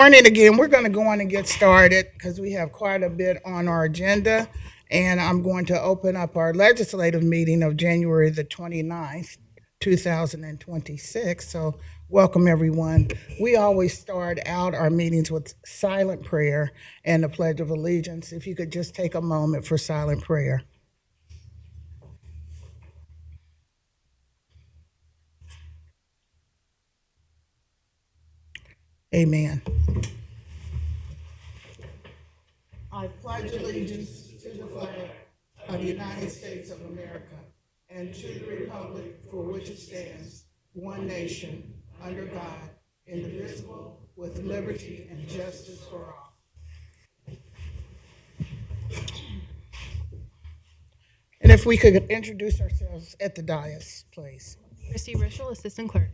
Morning again. We're going to go on and get started because we have quite a bit on our agenda. And I'm going to open up our legislative meeting of January the 29th, 2026. So, welcome everyone. We always start out our meetings with silent prayer and the Pledge of Allegiance. If you could just take a moment for silent prayer. Amen. I pledge allegiance to the flag of the United States of America and to the republic for which it stands, one nation, under God, indivisible, with liberty and justice for all. And if we could introduce ourselves at the dais, please. Christy Rischel, Assistant Clerk.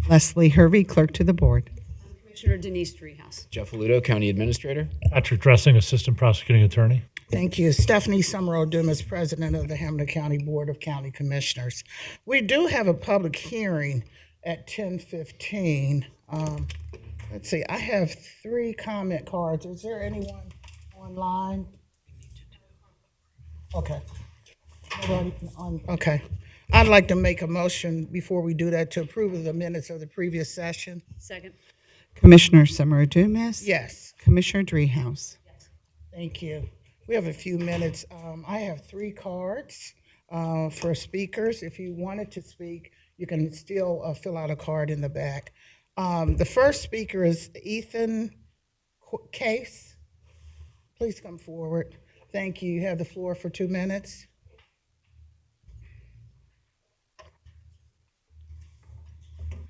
Leslie Hervey, Clerk to the Board. Commissioner Denise Driehaus. Jeff Aludo, County Administrator. Patrick Dressing, Assistant Prosecuting Attorney. Thank you. Stephanie Summerall Dumas, President of the Hamilton County Board of County Commissioners. We do have a public hearing at 10:15. Let's see, I have 3 comment cards. Is there anyone online? Okay. Nobody okay. I'd like to make a motion before we do that to approve of the minutes of the previous session. Second. Commissioner Summer Dumas. Yes, Commissioner Driehaus. thank you. We have a few minutes. I have 3 cards for speakers. If you wanted to speak, you can still fill out a card in the back. The first speaker is Ethan Case. Please come forward. Thank you. You have the floor for 2 minutes.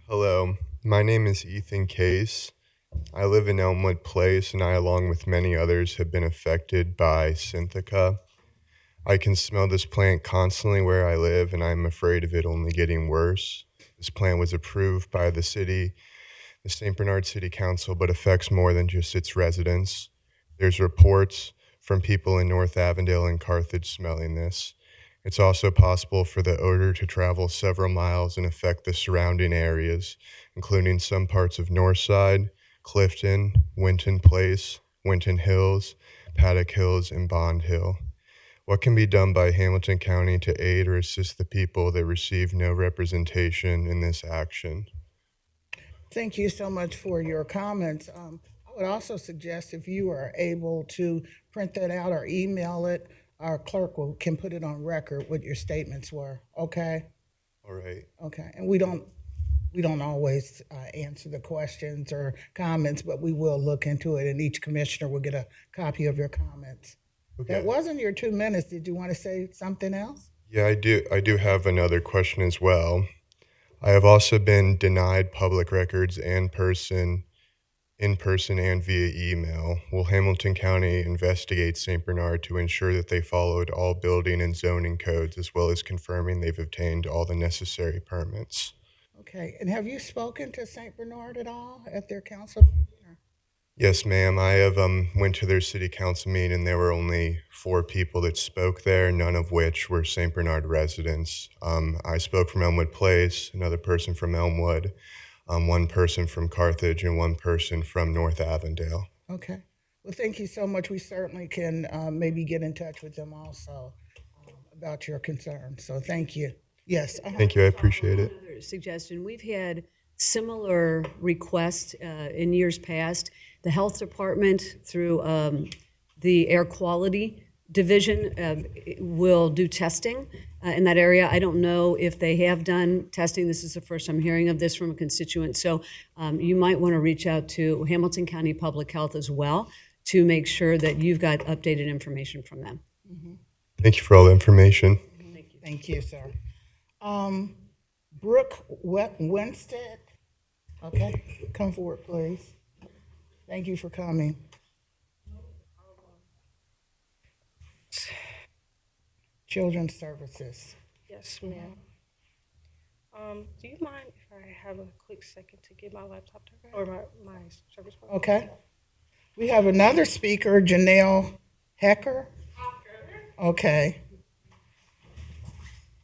Hello, my name is Ethan Case. I live in Elmwood Place, and I, along with many others, have been affected by Synthica. I can smell this plant constantly where I live, and I'm afraid of it only getting worse. This plant was approved by the city, the St. Bernard City Council, but affects more than just its residents. There's reports from people in North Avondale and Carthage smelling this. It's also possible for the odor to travel several miles and affect the surrounding areas, including some parts of Northside, Clifton, Winton Place, Winton Hills, Paddock Hills, and Bond Hill. What can be done by Hamilton County to aid or assist the people that receive no representation in this action? Thank you so much for your comments. I would also suggest if you are able to print that out or email it, our clerk can put it on record what your statements were. Okay. All right. Okay. And we don't always answer the questions or comments, but we will look into it, and each commissioner will get a copy of your comments. Okay. That wasn't your 2 minutes. Did you want to say something else? Yeah, I do have another question as well. I have also been denied public records in person and via email. Will Hamilton County investigate St. Bernard to ensure that they followed all building and zoning codes, as well as confirming they've obtained all the necessary permits? Okay. And have you spoken to St. Bernard at all at their council meeting? Yes, ma'am. I have went to their city council meeting, and there were only 4 people that spoke there, none of which were St. Bernard residents. I spoke from Elmwood Place, another person from Elmwood, 1 person from Carthage, and 1 person from North Avondale. Okay. Well, thank you so much. We certainly can maybe get in touch with them also about your concerns. So thank you. Yes. Thank you. I appreciate it. Another suggestion. We've had similar requests in years past. The health department, through the air quality division, will do testing in that area. I don't know if they have done testing. This is the first I'm hearing of this from a constituent. So you might want to reach out to Hamilton County Public Health as well to make sure that you've got updated information from them. Mm-hmm. Thank you for all the information. Thank you. Thank you, sir. Brooke Winstead. Okay, come forward, please. Thank you for coming. Children's Services. Yes, ma'am. Do you mind if I have a quick second to get my laptop turned on? Or my service phone? Okay. We have another speaker, Janelle Hecker. Okay.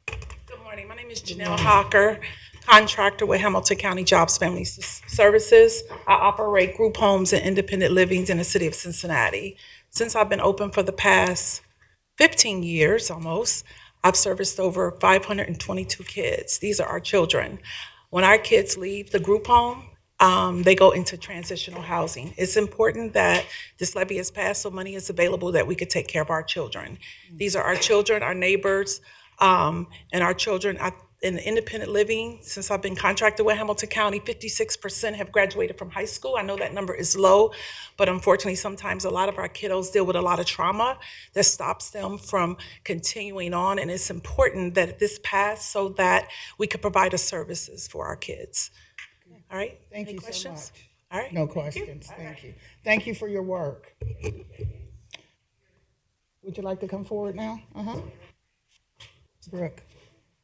Good morning. My name is Janelle Hawker. contractor with Hamilton County Jobs Family Services. I operate group homes and independent livings in the city of Cincinnati. Since I've been open for the past 15 years almost, I've serviced over 522 kids. These are our children. When our kids leave the group home, they go into transitional housing. It's important that this levy is passed so money is available that we could take care of our children. These are our children, our neighbors, and our children in independent living. Since I've been contracted with Hamilton County, 56% have graduated from high school. I know that number is low, but unfortunately, sometimes a lot of our kiddos deal with a lot of trauma that stops them from continuing on, and it's important that this pass so that we could provide the services for our kids. All right? Thank Any you questions? so much. All right. No questions. Thank you. Thank you for your work. Would you like to come forward now? Brooke,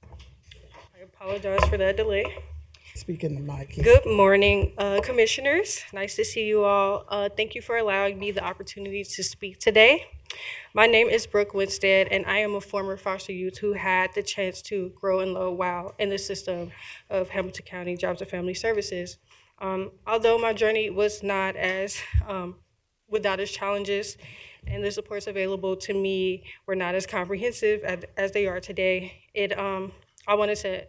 I apologize for that delay. speak in the mic. Good morning, commissioners. Nice to see you all. Thank you for allowing me the opportunity to speak today. My name is Brooke Winstead, and I am a former foster youth who had the chance to grow and learn while in the system of Hamilton County Jobs and Family Services. Although my journey was not as without its challenges, and the supports available to me were not as comprehensive as they are today, I wanted to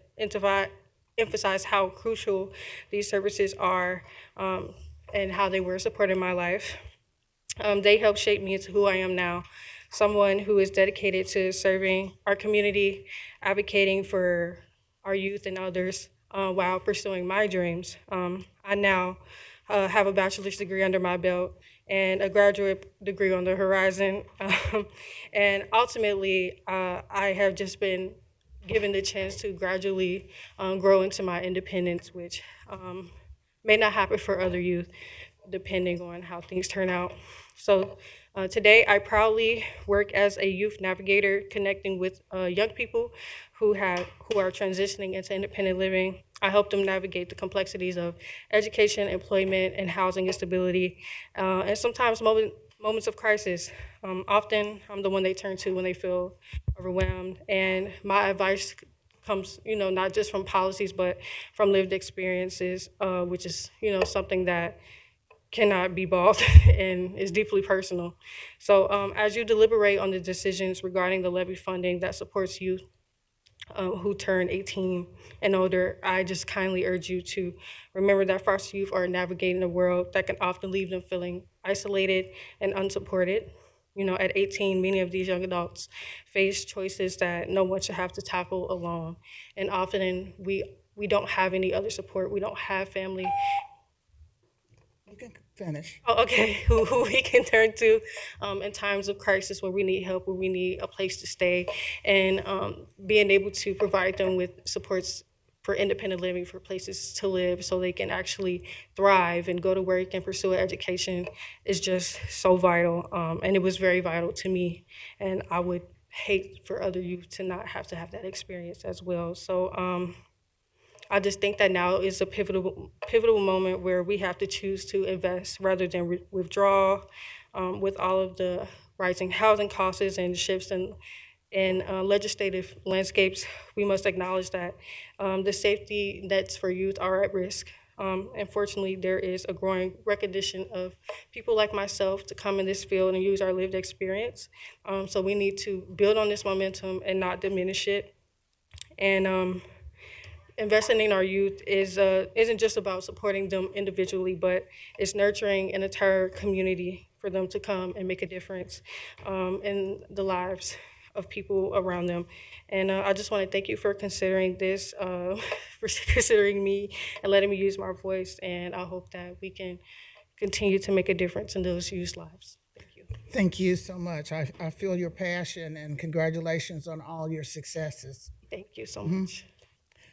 emphasize how crucial these services are and how they were supporting my life. They helped shape me into who I am now, someone who is dedicated to serving our community, advocating for our youth and others while pursuing my dreams. I now have a bachelor's degree under my belt and a graduate degree on the horizon. And ultimately, I have just been given the chance to gradually grow into my independence, which may not happen for other youth, depending on how things turn out. So today, I proudly work as a youth navigator, connecting with young people who are transitioning into independent living. I help them navigate the complexities of education, employment, and housing instability, and sometimes moments of crisis. Often, I'm the one they turn to when they feel overwhelmed, and my advice comes, not just from policies, but from lived experiences, which is, something that cannot be bought and is deeply personal. So as you deliberate on the decisions regarding the levy funding that supports youth who turn 18 and older, I just kindly urge you to remember that foster youth are navigating a world that can often leave them feeling isolated and unsupported. At 18, many of these young adults face choices that no one should have to tackle alone. And often we don't have any other support. We don't have family. You can finish. Oh, okay, who we can turn to in times of crisis, where we need help, where we need a place to stay, and being able to provide them with supports for independent living, for places to live so they can actually thrive and go to work and pursue an education is just so vital. And it was very vital to me, and I would hate for other youth to not have to have that experience as well. So I just think that now is a pivotal moment where we have to choose to invest rather than withdraw. With all of the rising housing costs and shifts in legislative landscapes, we must acknowledge that the safety nets for youth are at risk. Unfortunately, there is a growing recognition of people like myself to come in this field and use our lived experience. So we need to build on this momentum and not diminish it. And investing in our youth isn't just about supporting them individually, but it's nurturing an entire community for them to come and make a difference in the lives of people around them. And I just want to thank you for considering this, for considering me and letting me use my voice. And I hope that we can continue to make a difference in those youth lives. Thank you. Thank you so much. I feel your passion, and congratulations on all your successes. Thank you so much.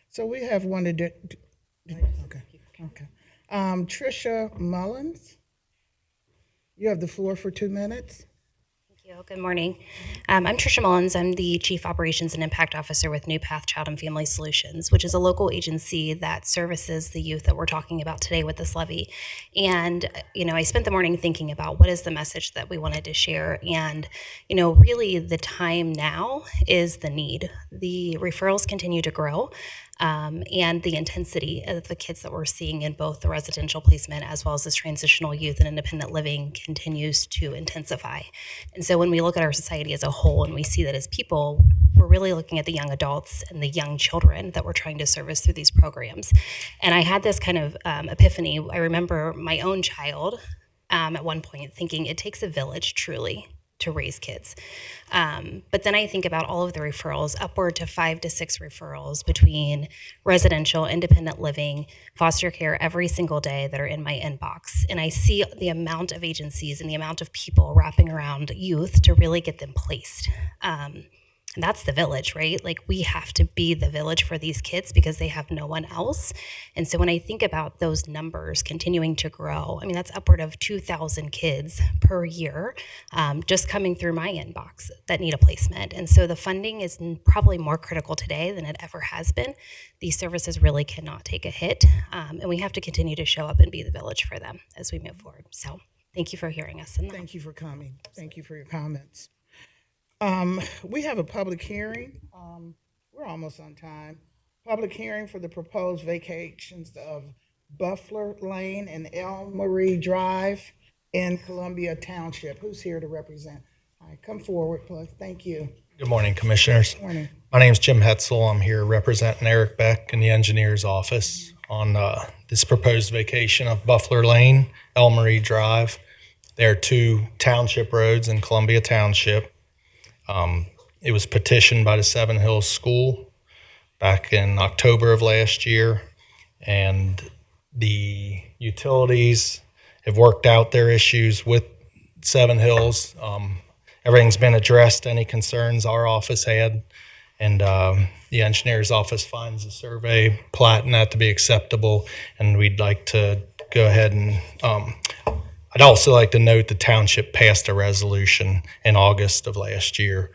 So we have one to do. Okay. Tricia Mullins, you have the floor for 2 minutes. Thank you. Good morning. I'm Tricia Mullins. I'm the Chief Operations and Impact Officer with New Path Child and Family Solutions, which is a local agency that services the youth that we're talking about today with this levy. And, I spent the morning thinking about what is the message that we wanted to share. And, really the time now is the need. The referrals continue to grow. and the intensity of the kids that we're seeing in both the residential placement as well as this transitional youth and independent living continues to intensify. And so when we look at our society as a whole and we see that as people, we're really looking at the young adults and the young children that we're trying to service through these programs. And I had this kind of epiphany. I remember my own child at one point thinking it takes a village truly to raise kids. But then I think about all of the referrals, upward to 5 to 6 referrals between residential, independent living, foster care every single day that are in my inbox. And I see the amount of agencies and the amount of people wrapping around youth to really get them placed. And that's the village, right? Like we have to be the village for these kids because they have no one else. And so when I think about those numbers continuing to grow, I mean, that's upward of 2,000 kids per year just coming through my inbox that need a placement. And so the funding is probably more critical today than it ever has been. These services really cannot take a hit. And we have to continue to show up and be the village for them as we move forward. So thank you for hearing us. Thank you for coming. Thank you for your comments. We have a public hearing. We're almost on time. Public hearing for the proposed vacations of Buffalo Lane and El Marie Drive in Columbia Township. Who's here to represent? All right, come forward, please. Thank you. Good morning, Commissioners. Morning. My name is Jim Hetzel. I'm here representing Eric Beck in the engineer's office on this proposed vacation of Buffalo Lane, El Marie Drive. There are 2 township roads in Columbia Township. It was petitioned by the Seven Hills School back in October of last year, and the utilities have worked out their issues with Seven Hills. Everything's been addressed, any concerns our office had, and the engineer's office finds the survey plat and that to be acceptable, and we'd like to go ahead and I'd also like to note the township passed a resolution in August of last year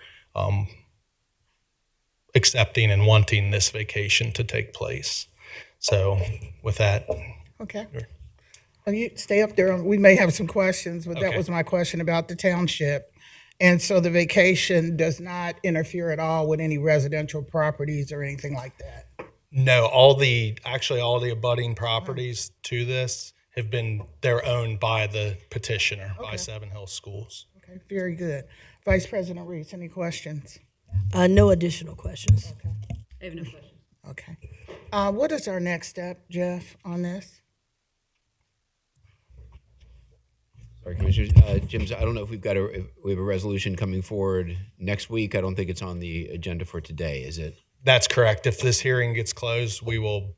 accepting and wanting this vacation to take place. So with that. Okay. You stay up there. We may have some questions, but that Okay. was my question about the township. And so the vacation does not interfere at all with any residential properties or anything like that? No, all the abutting properties to this they're owned by the petitioner, by Seven Hills Schools. Okay, very good. Vice President Reese, any questions? No additional questions. I have no question. Okay. What is our next step, Jeff, on this? Sorry, Commissioners. Jim, I don't know if we have a resolution coming forward next week. I don't think it's on the agenda for today, is it? That's correct. If this hearing gets closed, we will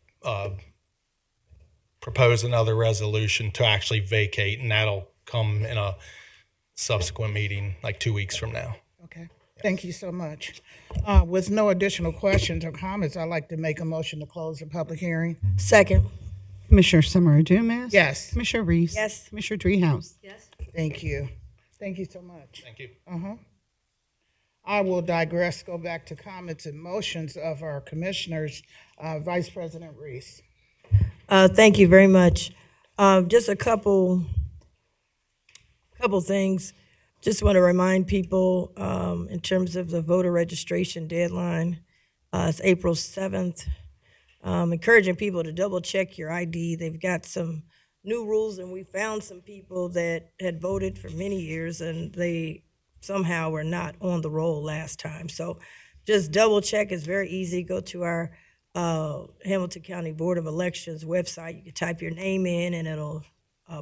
propose another resolution to actually vacate, and that'll come in a subsequent meeting like 2 weeks from now. Okay, thank you so much. With no additional questions or comments, I'd like to make a motion to close the public hearing. Second. Commissioner Summer Dumas. Yes. Commissioner Reese. Yes. Commissioner Dreehouse. Yes? Thank you. Thank you so much. Thank you. I will digress, go back to comments and motions of our commissioners. Vice President Reese. Thank you very much. Just a couple things. Just want to remind people in terms of the voter registration deadline, it's April 7th. Encouraging people to double check your ID. They've got some new rules, and we found some people that had voted for many years and they somehow were not on the roll last time. So just double check. It's very easy. Go to our Hamilton County Board of Elections website. You can type your name in and it'll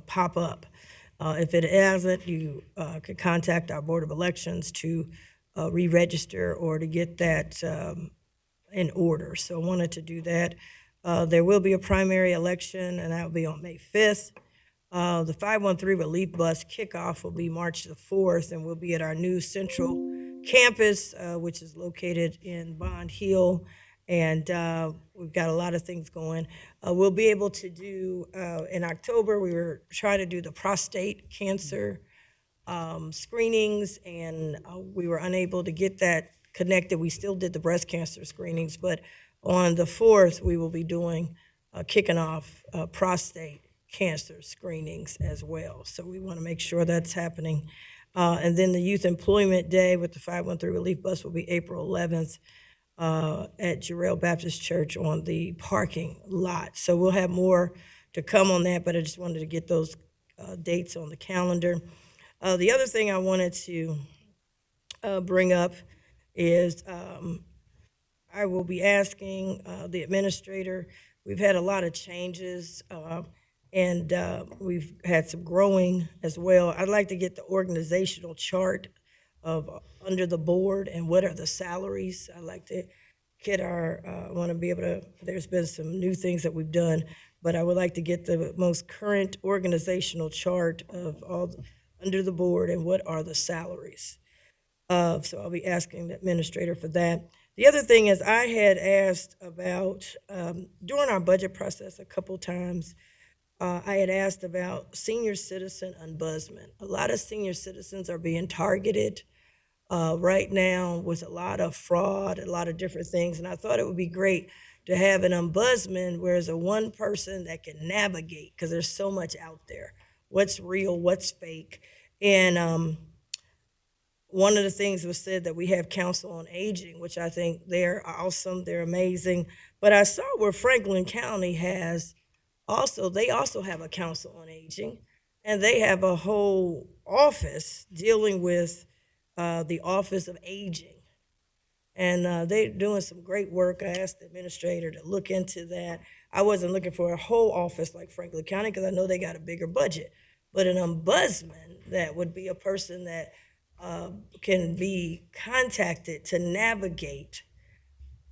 pop up. If it hasn't, you can contact our Board of Elections to re-register or to get that in order. So I wanted to do that. There will be a primary election, and that will be on May 5th. The 513 Relief Bus kickoff will be March the 4th, and we'll be at our new central campus, which is located in Bond Hill. And we've got a lot of things going. We'll be able to do, in October, we were trying to do the prostate cancer screenings, and we were unable to get that connected. We still did the breast cancer screenings, but on the 4th, we will be doing, kicking off prostate cancer screenings as well. So we want to make sure that's happening. And then the Youth Employment Day with the 513 Relief Bus will be April 11th. at Jarrell Baptist Church on the parking lot. So we'll have more to come on that, but I just wanted to get those dates on the calendar. The other thing I wanted to bring up is I will be asking the administrator. We've had a lot of changes, and we've had some growing as well. I'd like to get the organizational chart of under the board and what are the salaries. I'd like to get want to be able to, there's been some new things that we've done, but I would like to get the most current organizational chart of all under the board and what are the salaries. So I'll be asking the administrator for that. The other thing is I had asked about, during our budget process a couple times, I had asked about senior citizen ombudsman. A lot of senior citizens are being targeted right now with a lot of fraud, a lot of different things, and I thought it would be great to have an ombudsman where there's a one person that can navigate, because there's so much out there. What's real, what's fake, and one of the things was said that we have Council on Aging, which I think they're awesome, they're amazing. But I saw where Franklin County has they also have a Council on Aging, and they have a whole office dealing with the Office of Aging. And they're doing some great work. I asked the administrator to look into that. I wasn't looking for a whole office like Franklin County because I know they got a bigger budget. But an ombudsman, that would be a person that can be contacted to navigate,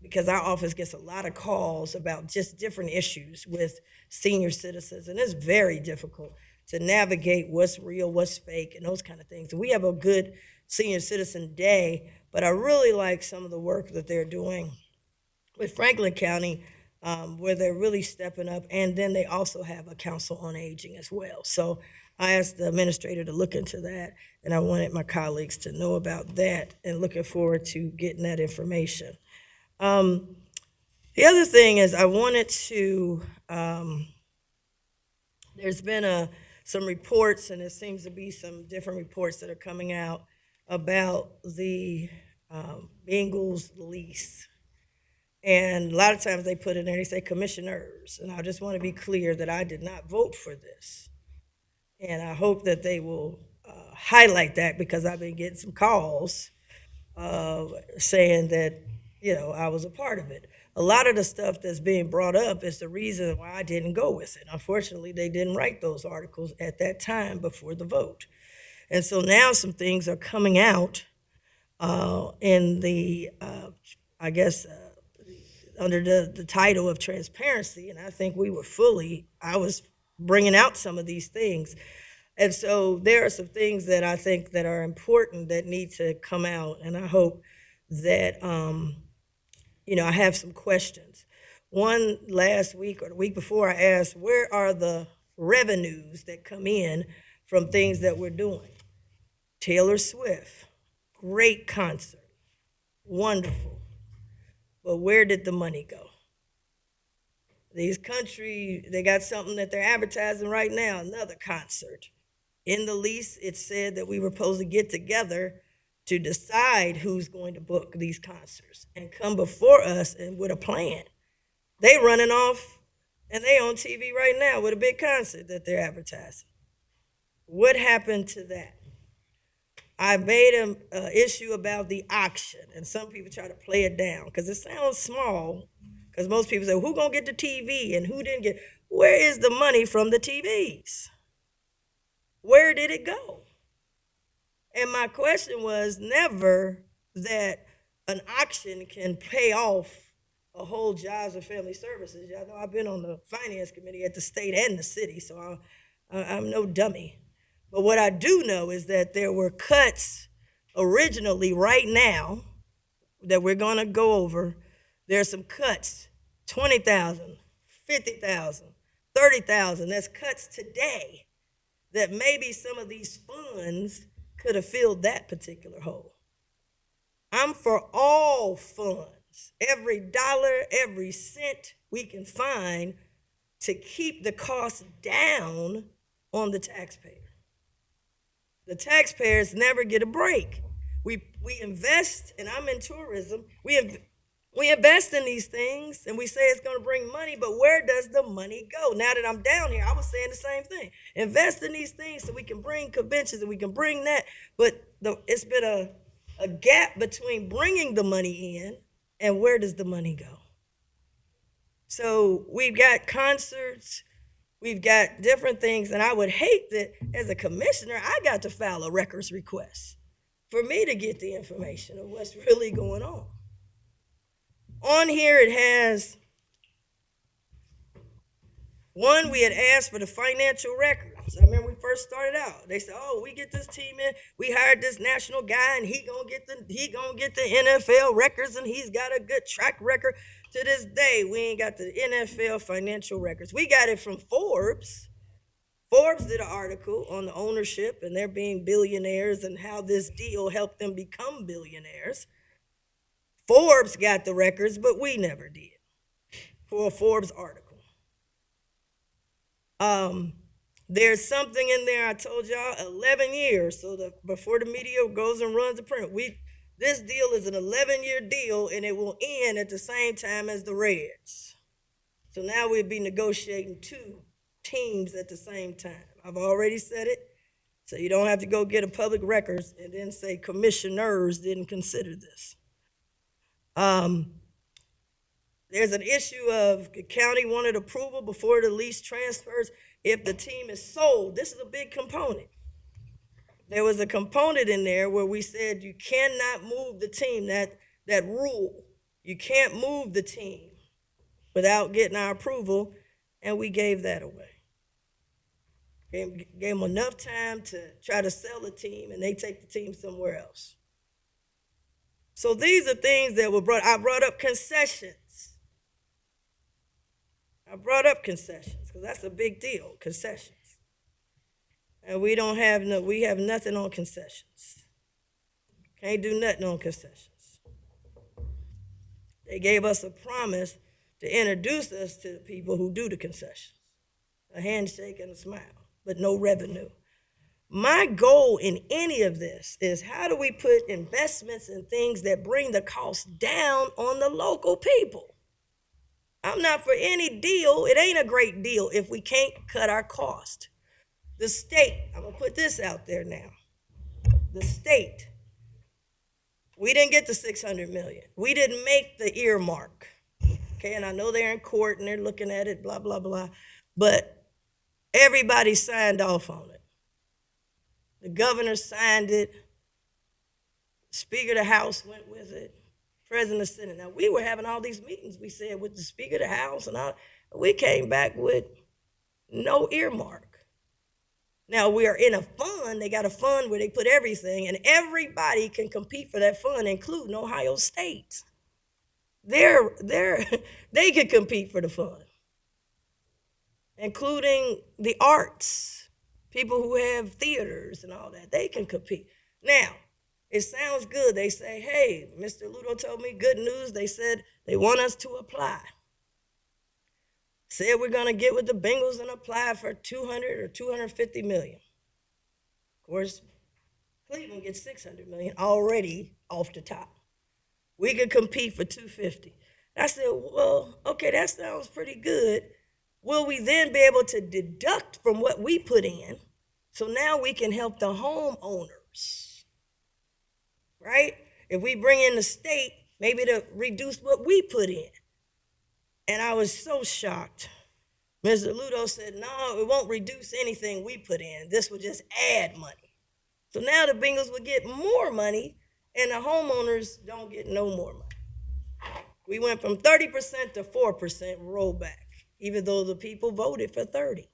because our office gets a lot of calls about just different issues with senior citizens, and it's very difficult to navigate what's real, what's fake, and those kind of things. And we have a good senior citizen day, but I really like some of the work that they're doing with Franklin County, where they're really stepping up, and then they also have a Council on Aging as well. So I asked the administrator to look into that, and I wanted my colleagues to know about that, and looking forward to getting that information. The other thing is I wanted to, there's been some reports, and there seems to be some different reports that are coming out about the Bengals lease. And a lot of times they put in there, they say commissioners, and I just want to be clear that I did not vote for this. And I hope that they will highlight that, because I've been getting some calls saying that, I was a part of it. A lot of the stuff that's being brought up is the reason why I didn't go with it. Unfortunately, they didn't write those articles at that time before the vote. And so now some things are coming out in the, under the title of transparency, and I think I was bringing out some of these things. And so there are some things that I think that are important that need to come out, and I hope that, I have some questions. One last week or the week before, I asked, where are the revenues that come in from things that we're doing? Taylor Swift, great concert, wonderful. But where did the money go? These country, they got something that they're advertising right now, another concert. In the lease, it said that we were supposed to get together to decide who's going to book these concerts and come before us and with a plan. They running off, and they on TV right now with a big concert that they're advertising. What happened to that? I made an issue about the auction, and some people try to play it down because it sounds small, because most people say, who gonna get the TV and who didn't get? Where is the money from the TVs? Where did it go? And my question was never that an auction can pay off a whole Jobs and Family Services. Y'all know I've been on the finance committee at the state and the city, so I'm no dummy. But what I do know is that there were cuts originally right now that we're gonna go over. There's some cuts, 20,000, 50,000, 30,000. That's cuts today that maybe some of these funds could have filled that particular hole. I'm for all funds, every dollar, every cent we can find to keep the cost down on the taxpayer. The taxpayers never get a break. We invest, and I'm in tourism, We invest in these things and we say it's going to bring money, but where does the money go? Now that I'm down here, I was saying the same thing. Invest in these things so we can bring conventions and we can bring that. But it's been a gap between bringing the money in and where does the money go? So we've got concerts, we've got different things, and I would hate that as a commissioner, I got to file a records request for me to get the information of what's really going on. On here it has, one, we had asked for the financial records. I remember we first started out. They said, oh, we get this team in, we hired this national guy and he gonna get the NFL records and he's got a good track record. To this day, we ain't got the NFL financial records. We got it from Forbes. Forbes did an article on the ownership and they're being billionaires and how this deal helped them become billionaires. Forbes got the records, but we never did for a Forbes article. There's something in there, I told y'all, 11 years. So before the media goes and runs the print, this deal is an 11-year deal and it will end at the same time as the Reds. So now we'll be negotiating 2 teams at the same time. I've already said it, so you don't have to go get a public records and then say commissioners didn't consider this. There's an issue of the county wanted approval before the lease transfers if the team is sold. This is a big component. There was a component in there where we said you cannot move the team, that rule. You can't move the team without getting our approval, and we gave that away. Gave them enough time to try to sell the team, and they take the team somewhere else. So these are things that were I brought up concessions. Because that's a big deal, concessions. And we have nothing on concessions. Can't do nothing on concessions. They gave us a promise to introduce us to the people who do the concessions. A handshake and a smile, but no revenue. My goal in any of this is how do we put investments in things that bring the cost down on the local people? I'm not for any deal. It ain't a great deal if we can't cut our cost. The state, I'm gonna put this out there now. The state, we didn't get the $600 million. We didn't make the earmark. Okay, and I know they're in court and they're looking at it, blah, blah, blah. But everybody signed off on it. The governor signed it. Speaker of the House went with it. President of the Senate. Now, we were having all these meetings, we said, with the Speaker of the House and all. We came back with no earmark. Now, we are in a fund. They got a fund where they put everything, and everybody can compete for that fund, including Ohio State. They can compete for the fund, including the arts, people who have theaters and all that. They can compete. Now, it sounds good. They say, hey, Mr. Ludo told me good news. They said they want us to apply. Said we're going to get with the Bengals and apply for $200 or $250 million. Of course, Cleveland gets $600 million already off the top. We could compete for $250. I said, well, okay, that sounds pretty good. Will we then be able to deduct from what we put in? So now we can help the homeowners, right? If we bring in the state, maybe to reduce what we put in. And I was so shocked. Mr. Ludo said, no, it won't reduce anything we put in. This will just add money. So now the Bengals will get more money and the homeowners don't get no more money. We went from 30% to 4% rollback, even though the people voted for 30.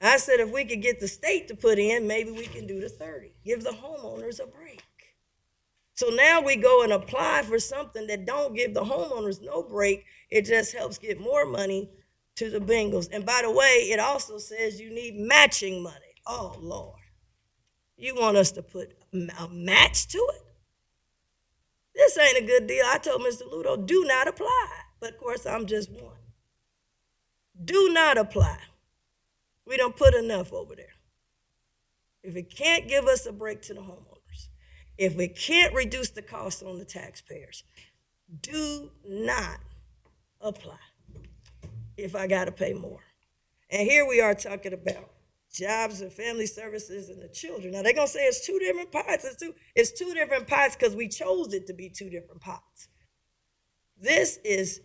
I said, if we could get the state to put in, maybe we can do the 30. Give the homeowners a break. So now we go and apply for something that don't give the homeowners no break. It just helps get more money to the Bengals. And by the way, it also says you need matching money. Oh, Lord. You want us to put a match to it? This ain't a good deal. I told Mr. Ludo, do not apply. But, of course, I'm just one. Do not apply. We don't put enough over there. If it can't give us a break to the homeowners, if we can't reduce the cost on the taxpayers, do not apply if I got to pay more. And here we are talking about jobs and family services and the children. Now they're gonna say it's two different pots. It's two different pots because we chose it to be two different pots. This is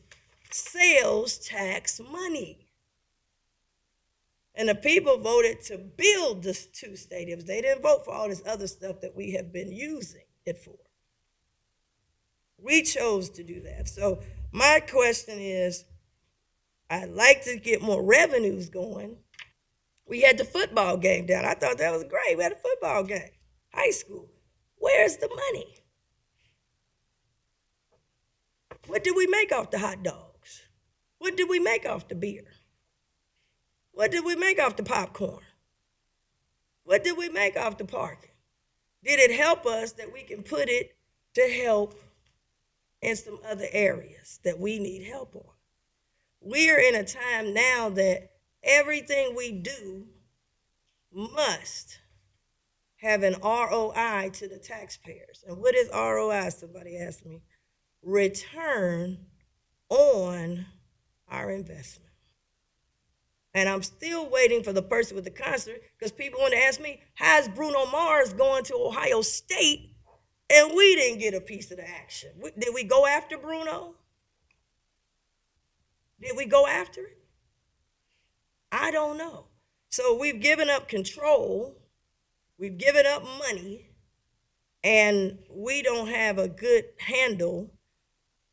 sales tax money. And the people voted to build the two stadiums. They didn't vote for all this other stuff that we have been using it for. We chose to do that. So my question is, I'd like to get more revenues going. We had the football game down. I thought that was great. We had a football game, high school. Where's the money? What did we make off the hot dogs? What did we make off the beer? What did we make off the popcorn? What did we make off the parking? Did it help us that we can put it to help in some other areas that we need help on? We are in a time now that everything we do must have an ROI to the taxpayers. And what is ROI? Somebody asked me. Return on our investment. And I'm still waiting for the person with the concert because people want to ask me, how's Bruno Mars going to Ohio State and we didn't get a piece of the action? Did we go after Bruno? Did we go after it? I don't know. So we've given up control, we've given up money, and we don't have a good handle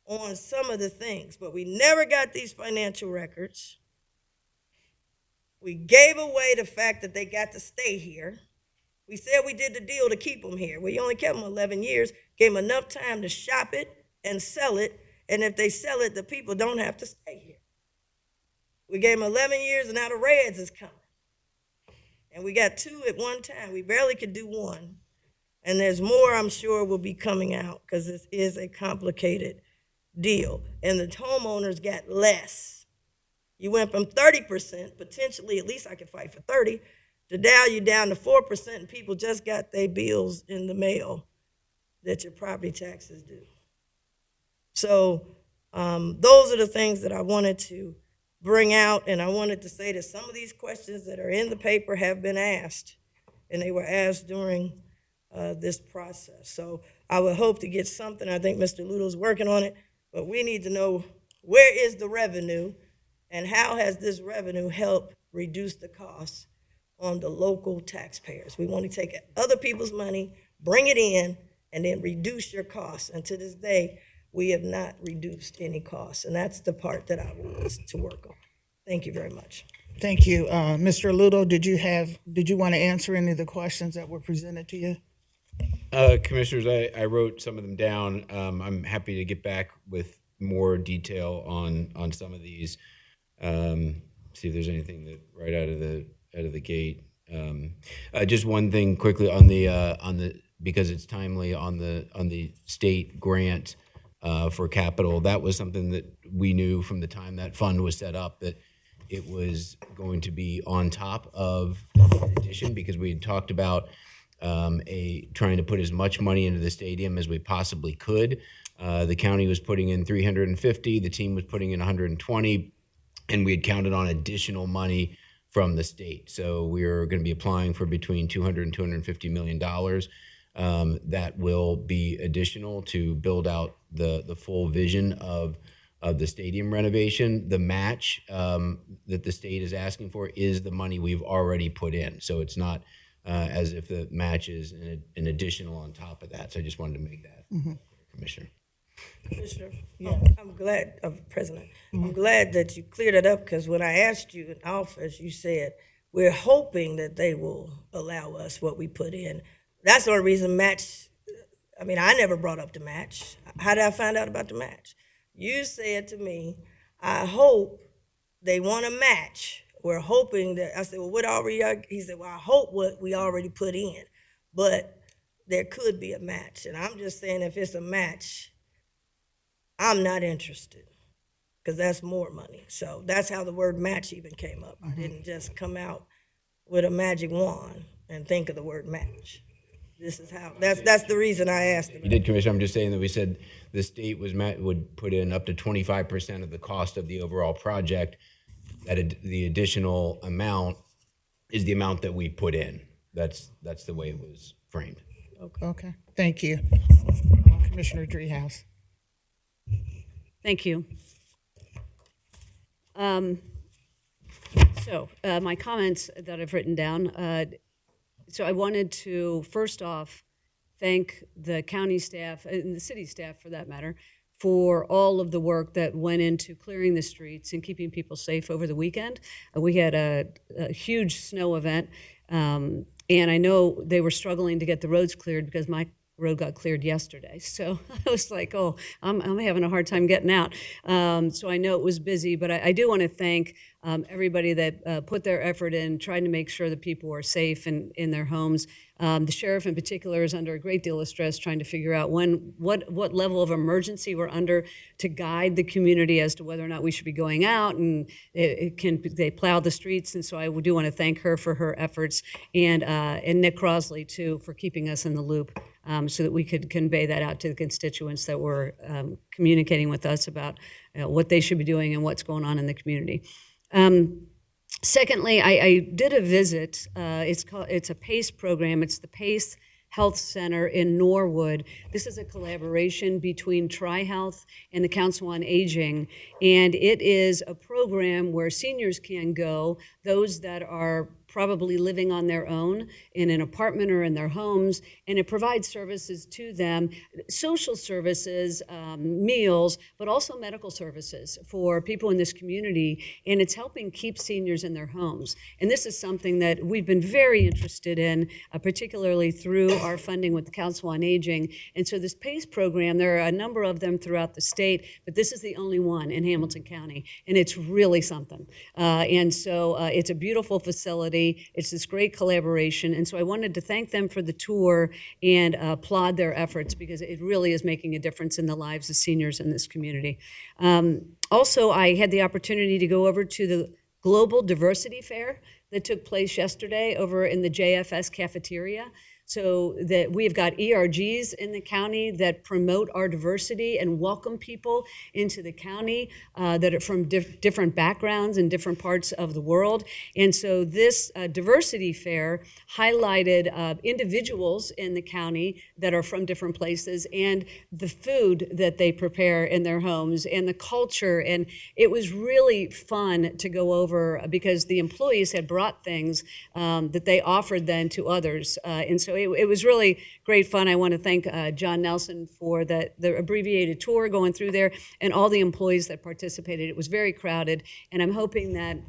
on some of the things. But we never got these financial records. We gave away the fact that they got to stay here. We said we did the deal to keep them here. We only kept them 11 years, gave them enough time to shop it and sell it, and if they sell it, the people don't have to stay here. We gave them 11 years, and now the Reds is coming. And we got two at one time. We barely could do one. And there's more, I'm sure, will be coming out because this is a complicated deal. And the homeowners got less. You went from 30%, potentially, at least I could fight for 30, to now you're down to 4%, and people just got their bills in the mail that your property taxes due. So those are the things that I wanted to bring out, and I wanted to say that some of these questions that are in the paper have been asked, and they were asked during this process. So I would hope to get something. I think Mr. Ludo's working on it, but we need to know where is the revenue and how has this revenue helped reduce the costs on the local taxpayers. We want to take other people's money, bring it in, and then reduce your costs. And to this day, we have not reduced any costs, and that's the part that I want us to work on. Thank you very much. Thank you. Mr. Ludo, did you want to answer any of the questions that were presented to you? Commissioners, I wrote some of them down. I'm happy to get back with more detail on some of these. See if there's anything that right out of the gate. Just one thing quickly on the because it's timely on the state grant for capital. That was something that we knew from the time that fund was set up that it was going to be on top of an addition because we had talked about trying to put as much money into the stadium as we possibly could. The county was putting in 350, the team was putting in 120, and we had counted on additional money from the state. So we are going to be applying for between $200 and $250 million. That will be additional to build out the full vision of the stadium renovation. The match that the state is asking for is the money we've already put in. So it's not as if the match is an additional on top of that. So I just wanted to make that clear, Commissioner. Commissioner, I'm glad, President, I'm glad that you cleared it up because when I asked you in office, you said, we're hoping that they will allow us what we put in. That's the only reason match, I mean, I never brought up the match. How did I find out about the match? You said to me, I hope they want a match. We're hoping that, I said, well, what already, he said, well, I hope what we already put in, but there could be a match. And I'm just saying if it's a match, I'm not interested because that's more money. So that's how the word match even came up. I didn't just come out with a magic wand and think of the word match. this is how. That's the reason I asked him. You did, Commissioner. I'm just saying that we said the state would put in up to 25% of the cost of the overall project. The additional amount is the amount that we put in. That's the way it was framed. Okay, thank you. Commissioner Dreehouse. Thank you. My comments that I've written down. So I wanted to, first off, thank the county staff and the city staff, for that matter, for all of the work that went into clearing the streets and keeping people safe over the weekend. We had a huge snow event, and I know they were struggling to get the roads cleared because my road got cleared yesterday. So I was like, oh, I'm having a hard time getting out. So I know it was busy, but I do want to thank everybody that put their effort in trying to make sure that people are safe in their homes. The sheriff in particular is under a great deal of stress trying to figure out what level of emergency we're under to guide the community as to whether or not we should be going out, and they plow the streets. And so I do want to thank her for her efforts, and Nick Crosley too for keeping us in the loop, so that we could convey that out to the constituents that were communicating with us about what they should be doing and what's going on in the community. Secondly, I did a visit. It's a PACE program. It's the PACE Health Center in Norwood. This is a collaboration between TriHealth and the Council on Aging, and it is a program where seniors can go, those that are probably living on their own in an apartment or in their homes, and it provides services to them, social services, meals, but also medical services for people in this community, and it's helping keep seniors in their homes. And this is something that we've been very interested in, particularly through our funding with the Council on Aging. And so this PACE program, there are a number of them throughout the state, but this is the only one in Hamilton County, and it's really something. And so it's a beautiful facility. It's this great collaboration, and so I wanted to thank them for the tour and applaud their efforts, because it really is making a difference in the lives of seniors in this community. Also, I had the opportunity to go over to the Global Diversity Fair that took place yesterday over in the JFS cafeteria. So that we've got ERGs in the county that promote our diversity and welcome people into the county that are from different backgrounds and different parts of the world. And so this diversity fair highlighted individuals in the county that are from different places, and the food that they prepare in their homes and the culture. And it was really fun to go over, because the employees had brought things that they offered then to others. And so it was really great fun. I want to thank John Nelson for the abbreviated tour going through there, and all the employees that participated. It was very crowded, and I'm hoping that,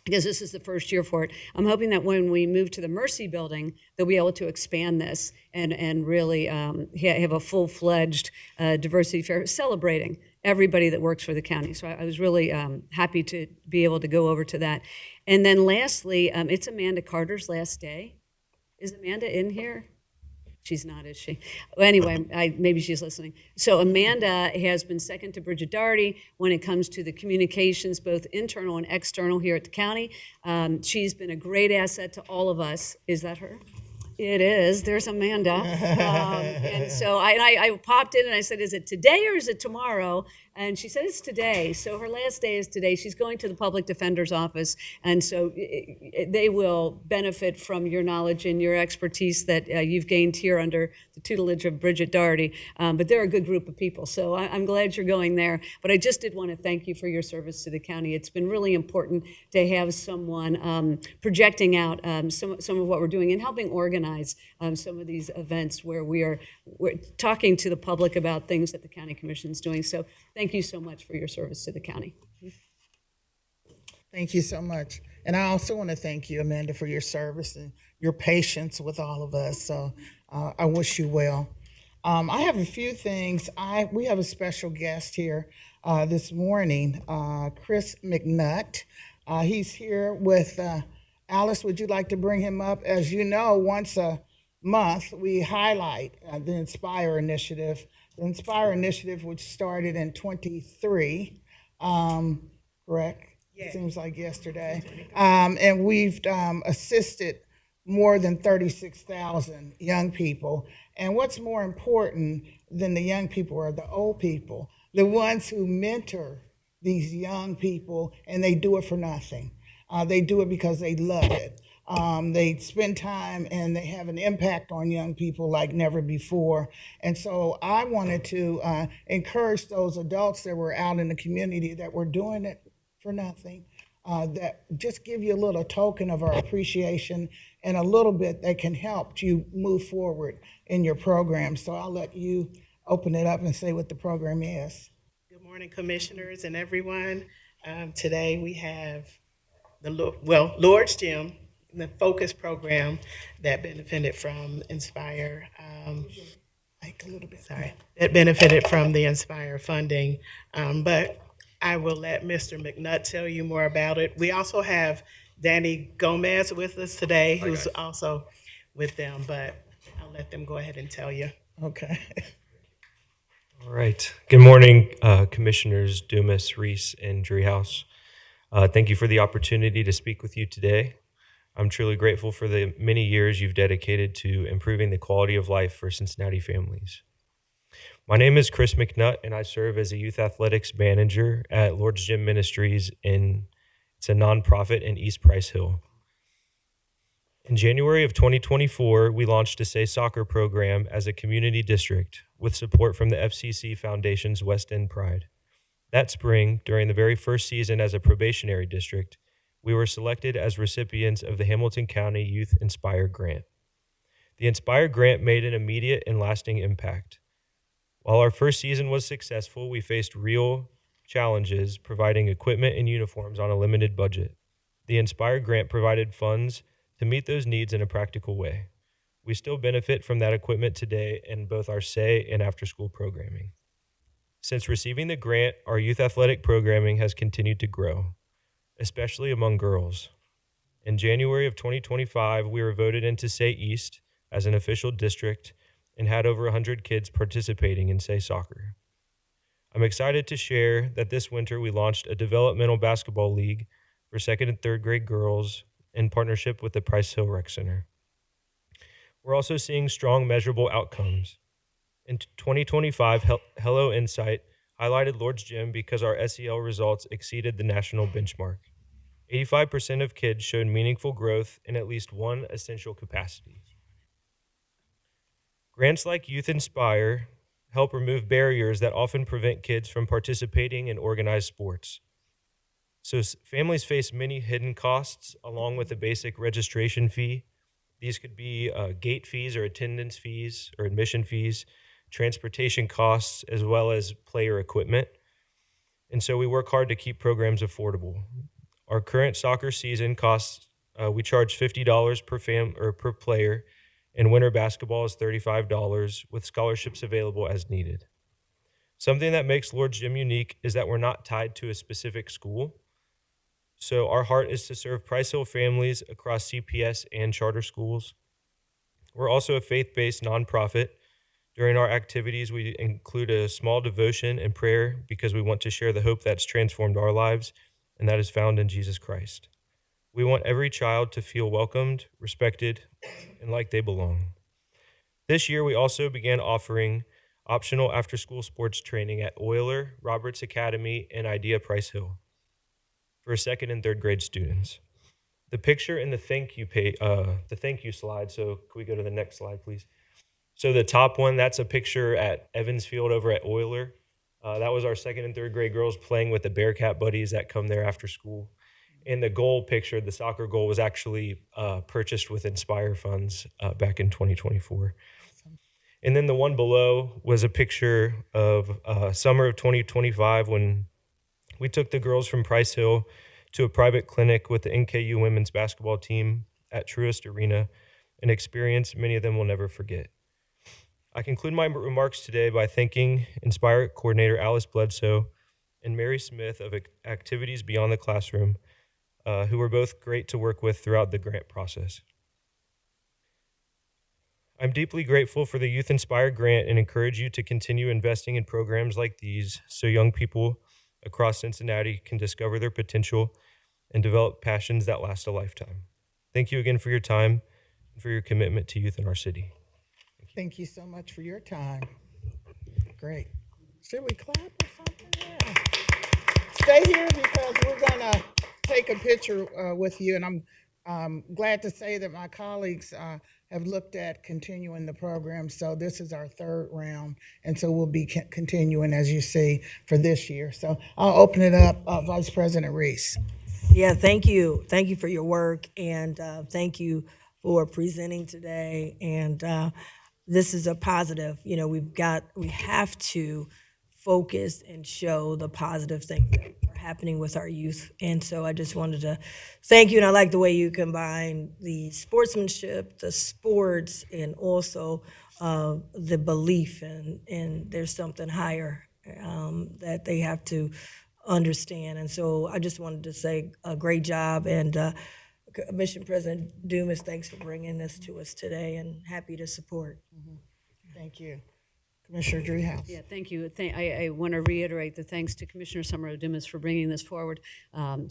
because this is the first year for it, I'm hoping that when we move to the Mercy Building, they'll be able to expand this and really have a full-fledged diversity fair celebrating everybody that works for the county. So I was really happy to be able to go over to that. And then lastly, it's Amanda Carter's last day. Is Amanda in here? She's not, is she? Well, anyway, maybe she's listening. So Amanda has been second to Bridget Doherty when it comes to the communications, both internal and external here at the county. She's been a great asset to all of us. Is that her? It is. There's Amanda. And so I popped in and I said, is it today or is it tomorrow? And she said, it's today. So her last day is today. She's going to the public defender's office. And so they will benefit from your knowledge and your expertise that you've gained here under the tutelage of Bridget Doherty. But they're a good group of people. So I'm glad you're going there. But I just did want to thank you for your service to the county. It's been really important to have someone projecting out some of what we're doing and helping organize some of these events where we're talking to the public about things that the county commission is doing. So thank you so much for your service to the county. Thank you so much. And I also want to thank you, Amanda, for your service and your patience with all of us. So I wish you well. I have a few things. We have a special guest here this morning, Chris McNutt. He's here with Alice. Would you like to bring him up? As you know, once a month, we highlight the Inspire Initiative. The Inspire Initiative, which started in 23, correct? Yeah. It seems like yesterday. And we've assisted more than 36,000 young people. And what's more important than the young people are the old people, the ones who mentor these young people, and they do it for nothing. They do it because they love it. They spend time and they have an impact on young people like never before. And so I wanted to encourage those adults that were out in the community that were doing it for nothing, that just give you a little token of our appreciation and a little bit that can help you move forward in your program. So I'll let you open it up and say what the program is. Good morning, commissioners and everyone. Today we have Lord's Gym, the focus program that benefited from Inspire. Like a little bit. Sorry, that benefited from the Inspire funding, but I will let Mr. McNutt tell you more about it. We also have Danny Gomez with us today, who's also with them, but I'll let them go ahead and tell you. Okay. All right. Good morning, Commissioners Dumas, Reese, and Driehaus. Thank you for the opportunity to speak with you today. I'm truly grateful for the many years you've dedicated to improving the quality of life for Cincinnati families. My name is Chris McNutt, and I serve as a youth athletics manager at Lord's Gym Ministries. It's a nonprofit in East Price Hill. In January of 2024, we launched a Say Soccer program as a community district with support from the FCC Foundation's West End Pride. That spring, during the very first season as a probationary district, we were selected as recipients of the Hamilton County Youth Inspire Grant. The Inspire Grant made an immediate and lasting impact. While our first season was successful, we faced real challenges providing equipment and uniforms on a limited budget. The Inspire Grant provided funds to meet those needs in a practical way. We still benefit from that equipment today in both our Say and after-school programming. Since receiving the grant, our youth athletic programming has continued to grow, especially among girls. In January of 2025, we were voted into Say East as an official district and had over 100 kids participating in Say Soccer. I'm excited to share that this winter we launched a developmental basketball league for second and third grade girls in partnership with the Price Hill Rec Center. We're also seeing strong measurable outcomes. In 2025, Hello Insight highlighted Lord's Gym because our SEL results exceeded the national benchmark. 85% of kids showed meaningful growth in at least one essential capacity. Grants like Youth Inspire help remove barriers that often prevent kids from participating in organized sports. So families face many hidden costs along with a basic registration fee. These could be gate fees or attendance fees or admission fees, transportation costs, as well as player equipment. And so we work hard to keep programs affordable. Our current soccer season costs, we charge $50 per player, and winter basketball is $35 with scholarships available as needed. Something that makes Lord's Gym unique is that we're not tied to a specific school. So our heart is to serve Price Hill families across CPS and charter schools. We're also a faith-based nonprofit. During our activities, we include a small devotion and prayer because we want to share the hope that's transformed our lives, and that is found in Jesus Christ. We want every child to feel welcomed, respected, and like they belong. This year, we also began offering optional after-school sports training at Euler, Roberts Academy, and Idea Price Hill for second and third grade students. The picture in the thank you slide, so can we go to the next slide, please? So the top one, that's a picture at Evans Field over at Euler. That was our second and third grade girls playing with the Bearcat buddies that come there after school. And the goal picture, the soccer goal, was actually purchased with Inspire funds back in 2024. And then the one below was a picture of summer of 2025 when we took the girls from Price Hill to a private clinic with the NKU women's basketball team at Truist Arena, an experience many of them will never forget. I conclude my remarks today by thanking Inspire Coordinator Alice Bledsoe and Mary Smith of Activities Beyond the Classroom, who were both great to work with throughout the grant process. I'm deeply grateful for the Youth Inspire grant and encourage you to continue investing in programs like these so young people across Cincinnati can discover their potential and develop passions that last a lifetime. Thank you again for your time. and for your commitment to youth in our city. Thank you so much for your time. Great. Should we clap or something? Yeah. Stay here because we're gonna take a picture with you, and I'm glad to say that my colleagues have looked at continuing the program. So this is our third round, and so we'll be continuing, as you see, for this year. So I'll open it up, Vice President Reese. Yeah, thank you. Thank you for your work, and thank you for presenting today. And this is a positive. You know, we have to focus and show the positive things that are happening with our youth. And so I just wanted to thank you. And I like the way you combine the sportsmanship, the sports, and also the belief in there's something higher that they have to understand. And so I just wanted to say a great job. And Commission President Dumas, thanks for bringing this to us today, and happy to support. Thank you. Commissioner Dreehouse. Yeah, thank you. I want to reiterate the thanks to Commissioner Summer Dumas for bringing this forward.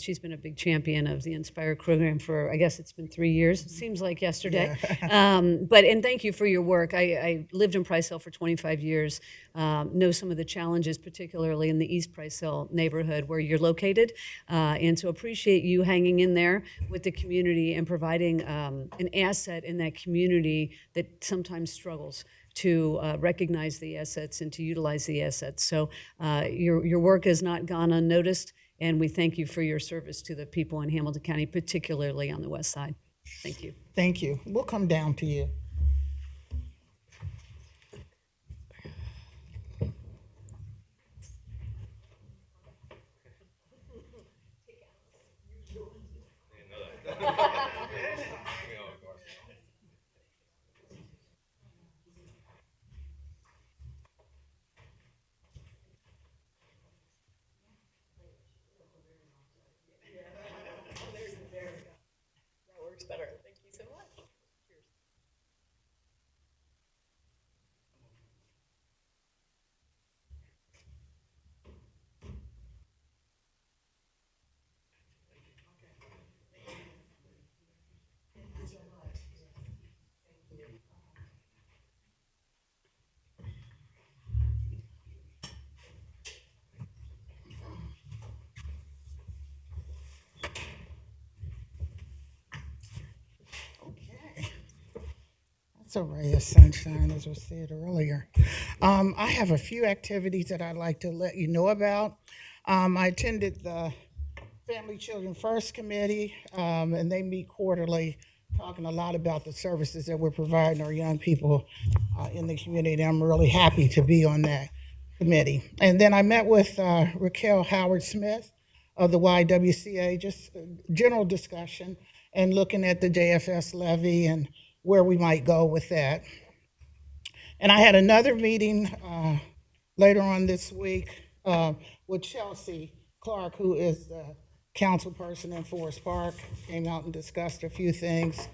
She's been a big champion of the Inspire program for, I guess it's been 3 years. It seems like yesterday. Yeah. And thank you for your work. I lived in Price Hill for 25 years, know some of the challenges, particularly in the East Price Hill neighborhood where you're located. And so appreciate you hanging in there with the community and providing an asset in that community that sometimes struggles to recognize the assets and to utilize the assets. So your work has not gone unnoticed, and we thank you for your service to the people in Hamilton County, particularly on the west side. Thank you. Thank you. We'll come down to you. Better. Thank you so much. Cheers. It's a ray of sunshine, as was said earlier. I have a few activities that I'd like to let you know about. I attended the Family Children First Committee, and they meet quarterly, talking a lot about the services that we're providing our young people in the community. I'm really happy to be on that committee. And then I met with Raquel Howard-Smith of the YWCA, just a general discussion and looking at the JFS levy and where we might go with that. And I had another meeting later on this week with Chelsea Clark, who is the council person in Forest Park, came out and discussed a few things.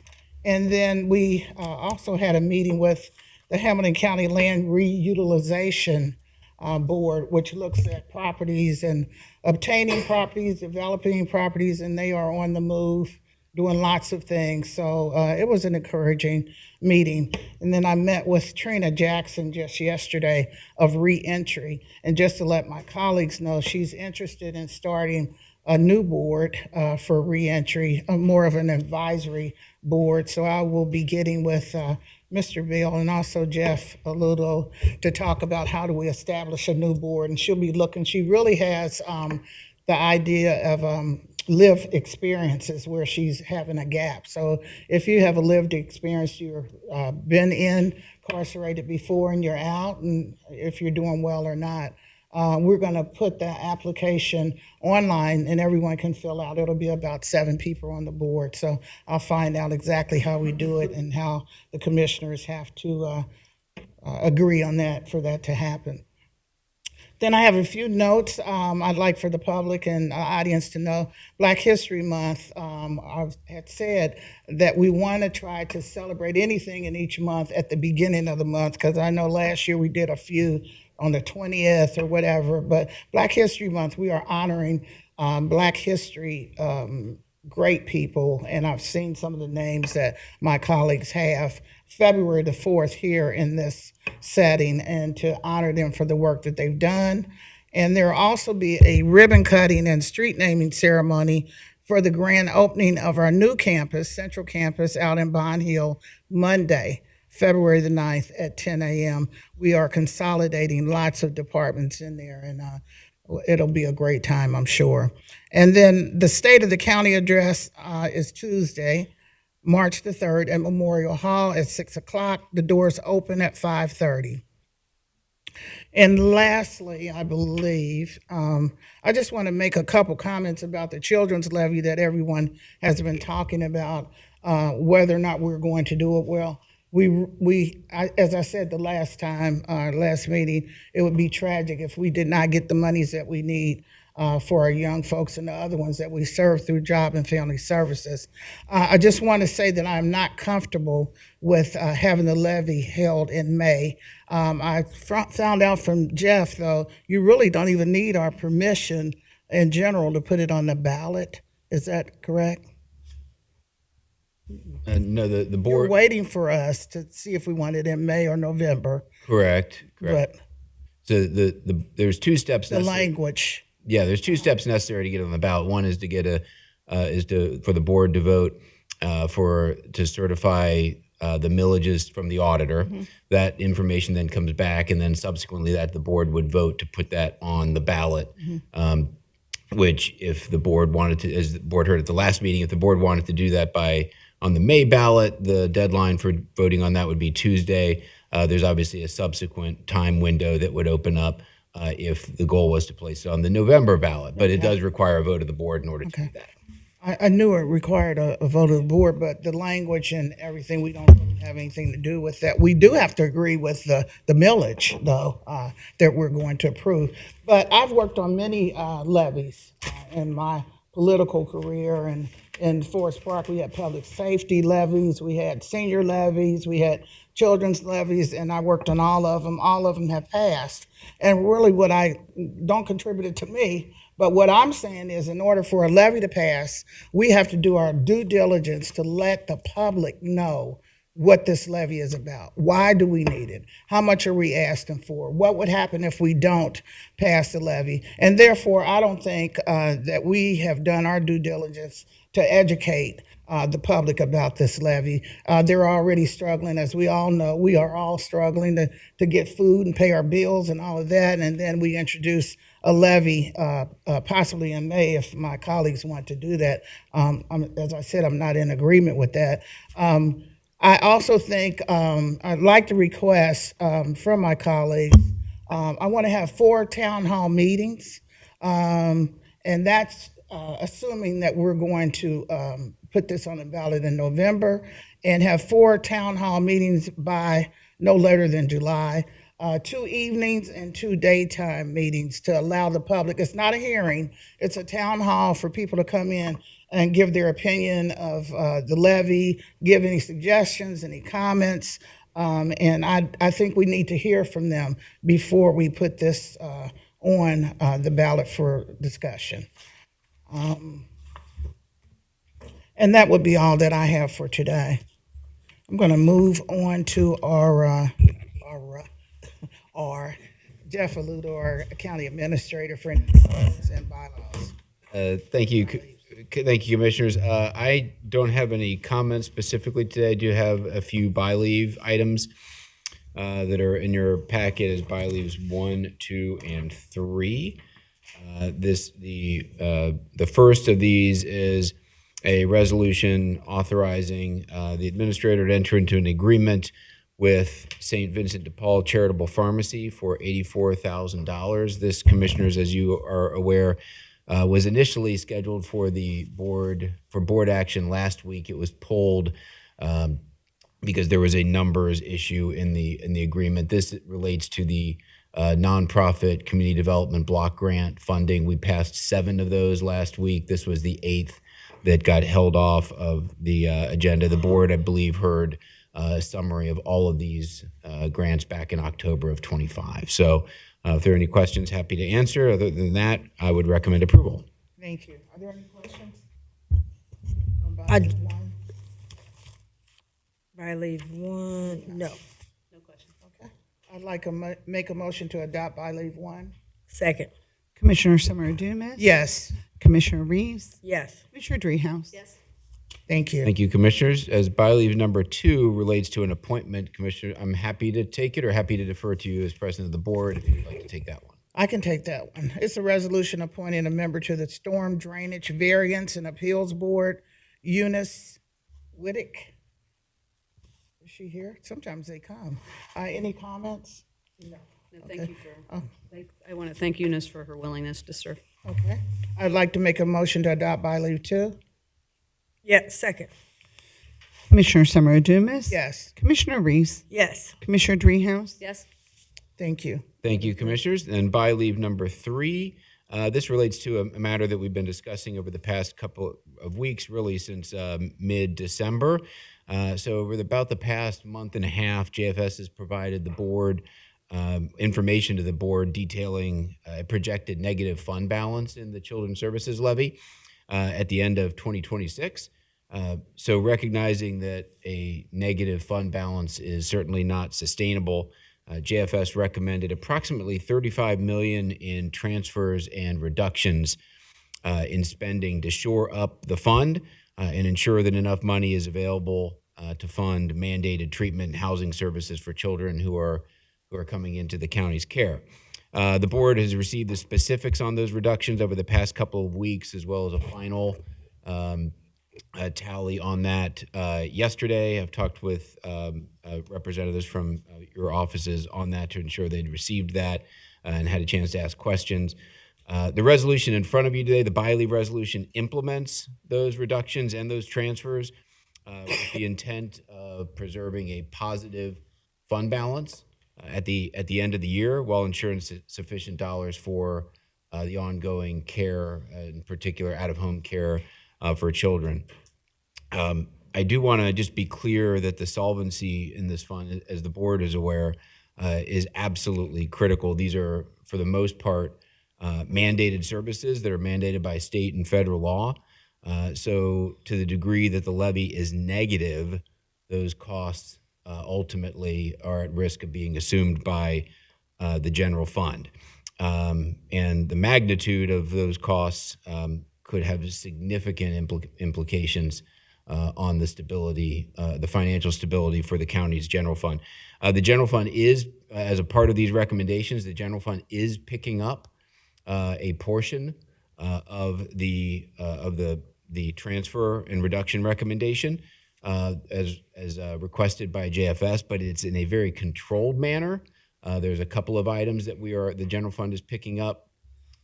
And then we also had a meeting with the Hamilton County Land Reutilization Board, which looks at properties and obtaining properties, developing properties, and they are on the move, doing lots of things. So it was an encouraging meeting. And then I met with Trina Jackson just yesterday of Reentry. And just to let my colleagues know, she's interested in starting a new board for Reentry, more of an advisory board. So I will be getting with Mr. Bill and also Jeff Aludo to talk about how do we establish a new board. And she'll be looking, she really has the idea of lived experiences where she's having a gap. So if you have a lived experience, you've been incarcerated before and you're out, and if you're doing well or not, we're gonna put that application online and everyone can fill out. It'll be about 7 people on the board. So I'll find out exactly how we do it and how the commissioners have to agree on that for that to happen. Then I have a few notes I'd like for the public and audience to know. Black History Month, I had said that we want to try to celebrate anything in each month at the beginning of the month, because I know last year we did a few on the 20th or whatever, but Black History Month, we are honoring Black history great people, and I've seen some of the names that my colleagues have. February the 4th here in this setting, and to honor them for the work that they've done. And there will also be a ribbon cutting and street naming ceremony for the grand opening of our new campus, Central Campus, out in Bond Hill, Monday, February the 9th at 10 a.m. We are consolidating lots of departments in there, and it'll be a great time, I'm sure. And then the State of the County address is Tuesday, March the 3rd at Memorial Hall at 6 o'clock. The doors open at 5:30. And lastly, I believe, I just want to make a couple comments about the children's levy that everyone has been talking about, whether or not we're going to do it. Well, as I said the last time, last meeting, it would be tragic if we did not get the monies that we need for our young folks and the other ones that we serve through Job and Family Services. I just want to say that I'm not comfortable with having the levy held in May. I found out from Jeff, though, you really don't even need our permission in general to put it on the ballot. Is that correct? No, the You're board. waiting for us to see if we want it in May or November. Correct. But So there's two steps. the language. Yeah, there's two steps necessary to get on the ballot. One is to get for the board to vote to certify the millages from the auditor. Mm-hmm. That information then comes back, and then subsequently the board would vote to put that on the ballot. Mm-hmm. Which, if the board wanted to, as the board heard at the last meeting, if the board wanted to do that on the May ballot, the deadline for voting on that would be Tuesday. There's obviously a subsequent time window that would open up if the goal was to place it on the November ballot, but it does require a vote of the board in order to do that. I knew it required a vote of the board, but the language and everything, we don't really have anything to do with that. We do have to agree with the millage, though, that we're going to approve. But I've worked on many levies in my political career, and in Forest Park, we had public safety levies, we had senior levies, we had children's levies, and I worked on all of them. All of them have passed. And really what don't contribute it to me, but what I'm saying is in order for a levy to pass, we have to do our due diligence to let the public know what this levy is about. Why do we need it? How much are we asking for? What would happen if we don't pass the levy? And therefore, I don't think that we have done our due diligence to educate the public about this levy. They're already struggling, as we all know. We are all struggling to get food and pay our bills and all of that, and then we introduce a levy possibly in May if my colleagues want to do that. As I said, I'm not in agreement with that. I also think I'd like to request from my colleagues, I want to have 4 town hall meetings, and that's assuming that we're going to put this on the ballot in November, and have 4 town hall meetings by no later than July, 2 evenings and 2 daytime meetings to allow the public. It's not a hearing, it's a town hall for people to come in and give their opinion of the levy, give any suggestions, any comments, and I think we need to hear from them before we put this on the ballot for discussion. And that would be all that I have for today. I'm going to move on to our Jeff Aludo, our County Administrator for Ordinances and Bylaws. Thank you, Commissioners. I don't have any comments specifically today. I do have a few by-leave items that are in your packet as by-leaves 1, 2, and 3. The first of these is a resolution authorizing the administrator to enter into an agreement with St. Vincent de Paul Charitable Pharmacy for $84,000. This, Commissioners, as you are aware, was initially scheduled for board action last week. It was pulled because there was a numbers issue in the agreement. This relates to the nonprofit community development block grant funding. We passed 7 of those last week. This was the 8th that got held off of the agenda. The board, I believe, heard a summary of all of these grants back in October of 25. So if there are any questions, happy to answer. Other than that, I would recommend approval. Thank you. Are there any questions? I, leave one? by leave one, no. Okay. I'd like to make a motion to adopt by leave one. Second, Commissioner Summer Dumas. Yes, Commissioner Reese. yes. Commissioner Dreehouse. Yes. thank you. Thank you, Commissioners. As by leave number 2 relates to an appointment, Commissioner, I'm happy to take it or happy to defer to you as President of the Board if you'd like to take that one. I can take that one. It's a resolution appointing a member to the Storm Drainage Variance and Appeals Board, Eunice Whittick. Is she here? Sometimes they come. Any comments? No. Thank you for, I want to thank Eunice for her willingness to serve. Okay. I'd like to make a motion to adopt by leave two. Yeah, second, Commissioner Summer Dumas. Yes, Commissioner Reese. yes. Commissioner Dreehouse. Yes. thank you. Thank you, Commissioners. And by leave number 3, this relates to a matter that we've been discussing over the past couple of weeks, really since mid-December. So over about the past month and a half, JFS has provided the board information to the board detailing a projected negative fund balance in the Children's Services Levy at the end of 2026. So recognizing that a negative fund balance is certainly not sustainable, JFS recommended approximately $35 million in transfers and reductions in spending to shore up the fund and ensure that enough money is available to fund mandated treatment and housing services for children who are coming into the county's care. The board has received the specifics on those reductions over the past couple of weeks, as well as a final tally on that yesterday. I've talked with representatives from your offices on that to ensure they'd received that and had a chance to ask questions. The resolution in front of you today, the by-leave resolution, implements those reductions and those transfers with the intent of preserving a positive fund balance at the end of the year, while ensuring sufficient dollars for the ongoing care, in particular out-of-home care for children. I do want to just be clear that the solvency in this fund, as the board is aware, is absolutely critical. These are, for the most part, mandated services that are mandated by state and federal law. So to the degree that the levy is negative, those costs ultimately are at risk of being assumed by the general fund. And the magnitude of those costs could have significant implications on the stability, the financial stability for the county's general fund. The general fund is, as a part of these recommendations, the general fund is picking up a portion of the transfer and reduction recommendation as requested by JFS, but it's in a very controlled manner. There's a couple of items that the general fund is picking up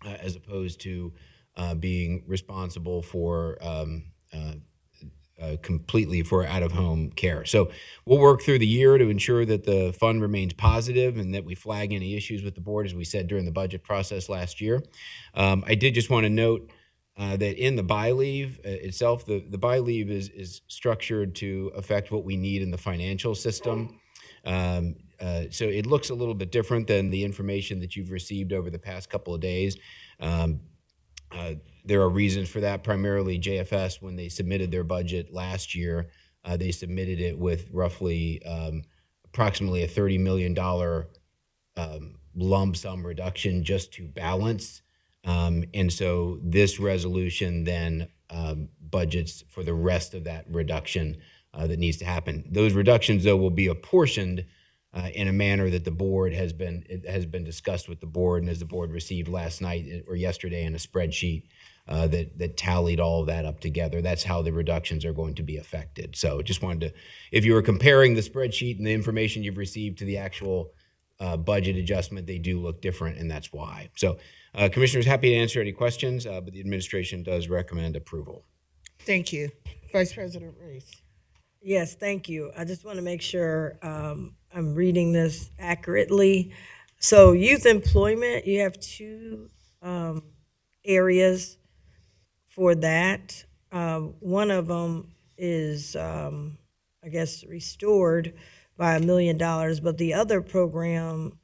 as opposed to being responsible for completely for out-of-home care. So we'll work through the year to ensure that the fund remains positive and that we flag any issues with the board, as we said during the budget process last year. I did just want to note that in the by-leave itself, the by-leave is structured to affect what we need in the financial system. So it looks a little bit different than the information that you've received over the past couple of days. There are reasons for that. Primarily, JFS, when they submitted their budget last year, they submitted it with roughly approximately a $30 million lump sum reduction just to balance. And so this resolution then budgets for the rest of that reduction that needs to happen. Those reductions, though, will be apportioned in a manner that the board has been discussed with the board, and as the board received last night or yesterday in a spreadsheet that tallied all of that up together. That's how the reductions are going to be affected. So just wanted to, if you were comparing the spreadsheet and the information you've received to the actual budget adjustment, they do look different, and that's why. So Commissioners, happy to answer any questions, but the administration does recommend approval. Thank you. Vice President Reese. Yes, thank you. I just want to make sure I'm reading this accurately. So youth employment, you have two areas for that. One of them is, I guess, restored by $1 million, but the other program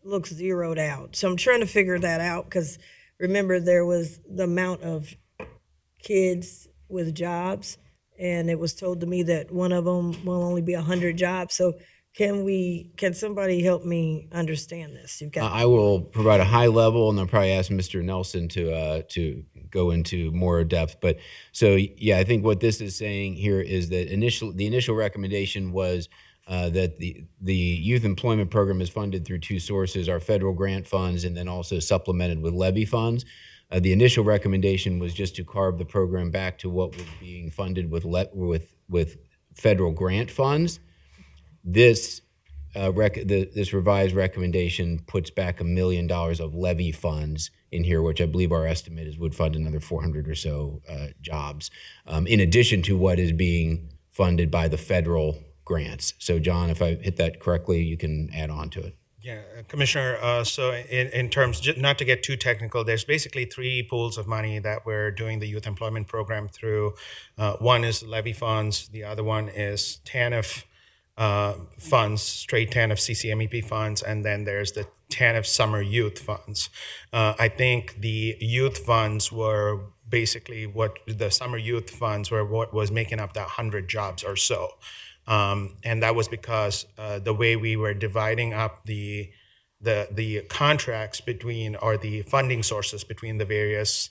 looks zeroed out. So I'm trying to figure that out because remember there was the amount of kids with jobs, and it was told to me that one of them will only be 100 jobs. So can somebody help me understand this? You've got I will provide a high level, and I'll probably ask Mr. Nelson to go into more depth. But so yeah, I think what this is saying here is that the initial recommendation was that the youth employment program is funded through two sources: our federal grant funds, and then also supplemented with levy funds. The initial recommendation was just to carve the program back to what was being funded with federal grant funds. This this revised recommendation puts back $1 million of levy funds in here, which I believe our estimate is would fund another 400 or so jobs, in addition to what is being funded by the federal grants. So, John, if I hit that correctly, you can add on to it. Yeah, Commissioner, so in terms, not to get too technical, there's basically three pools of money that we're doing the youth employment program through. One is levy funds, the other one is TANF funds, straight TANF CCMEP funds, and then there's the TANF summer youth funds. I think the youth funds were basically the summer youth funds were what was making up that 100 jobs or so. And that was because the way we were dividing up the contracts between, or the funding sources between the various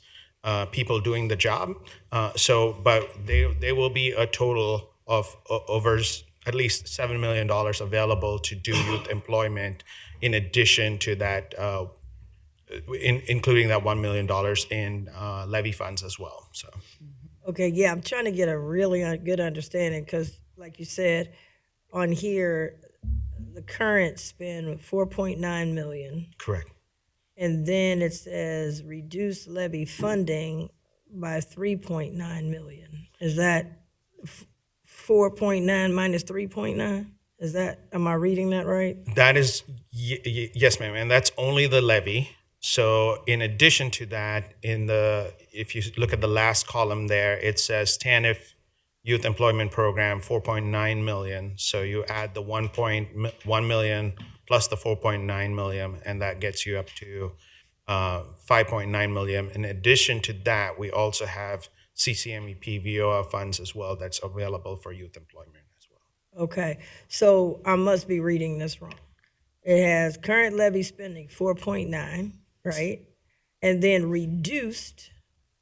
people doing the job. But there will be a total of over at least $7 million available to do youth employment, in addition to that, including that $1 million in levy funds as well. So, Okay, yeah, I'm trying to get a really good understanding, because like you said, on here, the current spend $4.9 million. correct. And then it says reduce levy funding by $3.9 million. Is that 4.9 minus 3.9? Is that, am I reading that right? That is, yes, ma'am, and that's only the levy. So in addition to that, if you look at the last column there, it says TANF Youth Employment Program, 4.9 million. So you add the 1.1 million plus the 4.9 million, and that gets you up to 5.9 million. In addition to that, we also have CCMEP VOA funds as well that's available for youth employment as well. Okay, so I must be reading this wrong. It has current levy spending 4.9, right? And then reduced,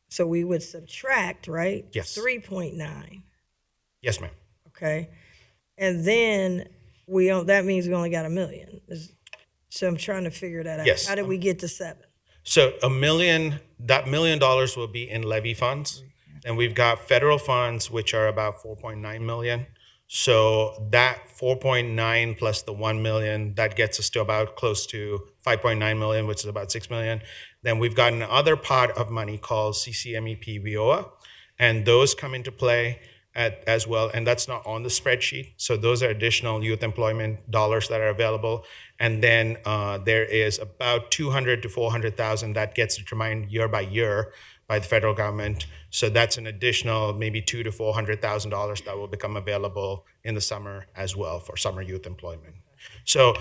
so we would subtract, right? Yes. 3.9. Yes, ma'am. Okay, and then that means we only got $1 million. So I'm trying to figure that out. Yes. How did we get to 7? So that $1 million will be in levy funds. And we've got federal funds, which are about 4.9 million. So that 4.9 plus the 1 million, that gets us to about close to 5.9 million, which is about 6 million. Then we've got another pot of money called CCMEP VOA, and those come into play as well. And that's not on the spreadsheet. So those are additional youth employment dollars that are available. And then there is about 200 to 400,000 that gets determined year by year by the federal government. So that's an additional maybe $200,000 to $400,000 that will become available in the summer as well for summer youth employment. So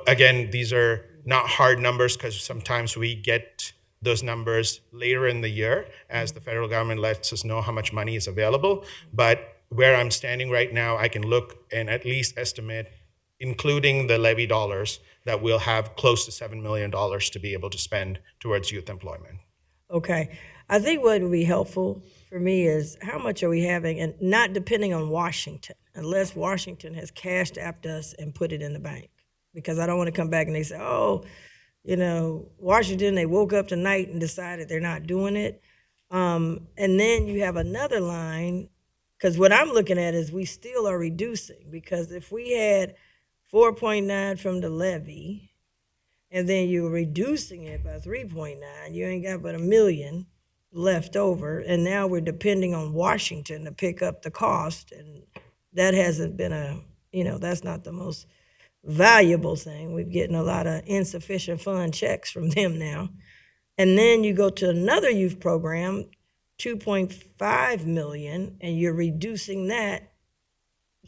again, these are not hard numbers, because sometimes we get those numbers later in the year as the federal government lets us know how much money is available. But where I'm standing right now, I can look and at least estimate, including the levy dollars, that we'll have close to $7 million to be able to spend towards youth employment. Okay, I think what would be helpful for me is how much are we having, and not depending on Washington, unless Washington has cashed apped us and put it in the bank. Because I don't want to come back and they say, oh, Washington, they woke up tonight and decided they're not doing it. And then you have another line, because what I'm looking at is we still are reducing, because if we had 4.9 from the levy, and then you're reducing it by 3.9, you ain't got but $1 million left over, and now we're depending on Washington to pick up the cost, and that hasn't been that's not the most valuable thing. We're getting a lot of insufficient fund checks from them now. And then you go to another youth program, 2.5 million, and you're reducing that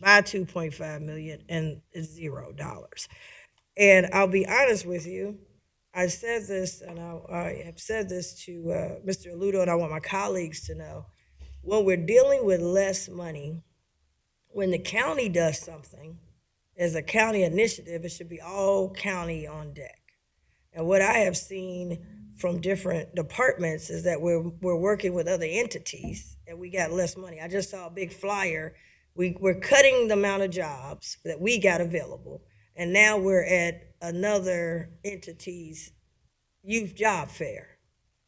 by 2.5 million, and it's $0. And I'll be honest with you, I said this, and I have said this to Mr. Aludo, and I want my colleagues to know. when we're dealing with less money, when the county does something, as a county initiative, it should be all county on deck. And what I have seen from different departments is that we're working with other entities and we got less money. I just saw a big flyer. We're cutting the amount of jobs that we got available. And now we're at another entity's youth job fair.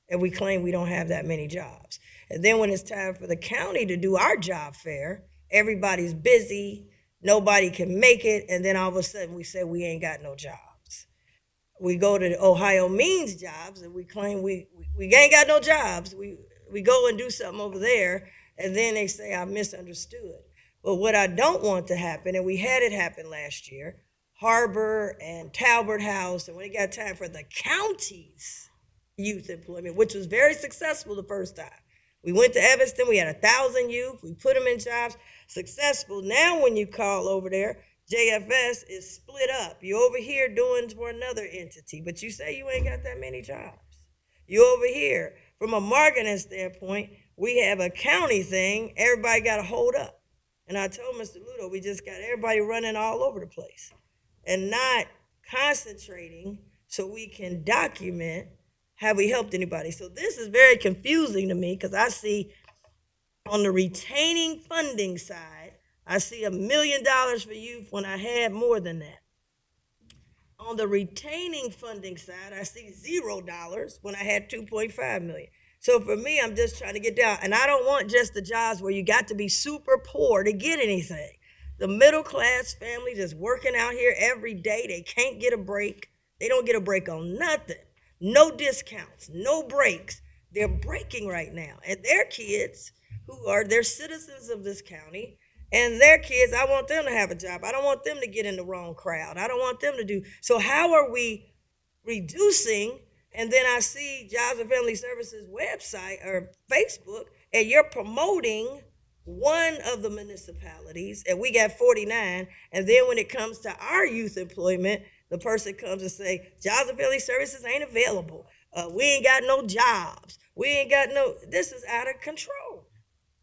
And we claim we don't have that many jobs. And then when it's time for the county to do our job fair, everybody's busy, nobody can make it, and then all of a sudden we say we ain't got no jobs. We go to the Ohio Means Jobs and we claim we ain't got no jobs. We go and do something over there, and then they say I misunderstood. But what I don't want to happen, and we had it happen last year, Harbor and Talbot House, and when it got time for the county's youth employment, which was very successful the first time. We went to Evanston, we had 1,000 youth, we put them in jobs, successful. Now when you call over there, JFS is split up. You over here doing for another entity, but you say you ain't got that many jobs. You over here, from a marketing standpoint, we have a county thing, everybody got to hold up. And I told Mr. Ludo, we just got everybody running all over the place and not concentrating so we can document have we helped anybody. So this is very confusing to me because I see on the retaining funding side, I see $1 million for youth when I had more than that. On the retaining funding side, I see $0 when I had 2.5 million. So for me, I'm just trying to get down. And I don't want just the jobs where you got to be super poor to get anything. The middle class family just working out here every day, they can't get a break. They don't get a break on nothing. No discounts, no breaks. They're breaking right now. And their kids, they're citizens of this county, and their kids, I want them to have a job. I don't want them to get in the wrong crowd. I don't want them to do. So how are we reducing? And then I see Jobs and Family Services website or Facebook, and you're promoting one of the municipalities, and we got 49. And then when it comes to our youth employment, the person comes and say, Jobs and Family Services ain't available. We ain't got no jobs. We ain't got this is out of control.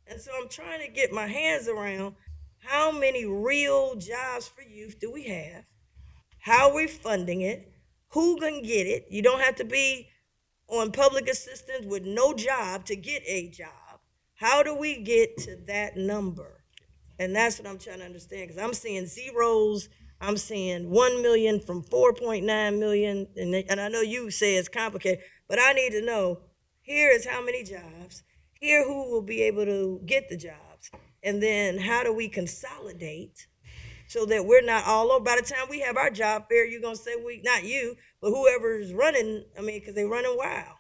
And so I'm trying to get my hands around how many real jobs for youth do we have? How are we funding it? Who can get it? You don't have to be on public assistance with no job to get a job. How do we get to that number? And that's what I'm trying to understand, because I'm seeing zeros. I'm seeing 1 million from 4.9 million. And I know you say it's complicated, but I need to know, here is how many jobs. Here, who will be able to get the jobs? And then how do we consolidate so that we're not all over? By the time we have our job fair, you're going to say, not you, but whoever's running, because they're running wild.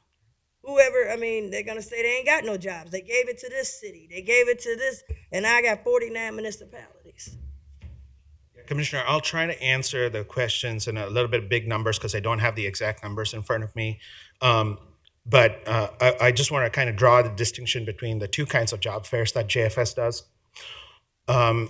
They're going to say they ain't got no jobs. They gave it to this city. They gave it to this, and I got 49 municipalities. Commissioner, I'll try to answer the questions in a little bit of big numbers because I don't have the exact numbers in front of me. But I just want to kind of draw the distinction between the two kinds of job fairs that JFS does. On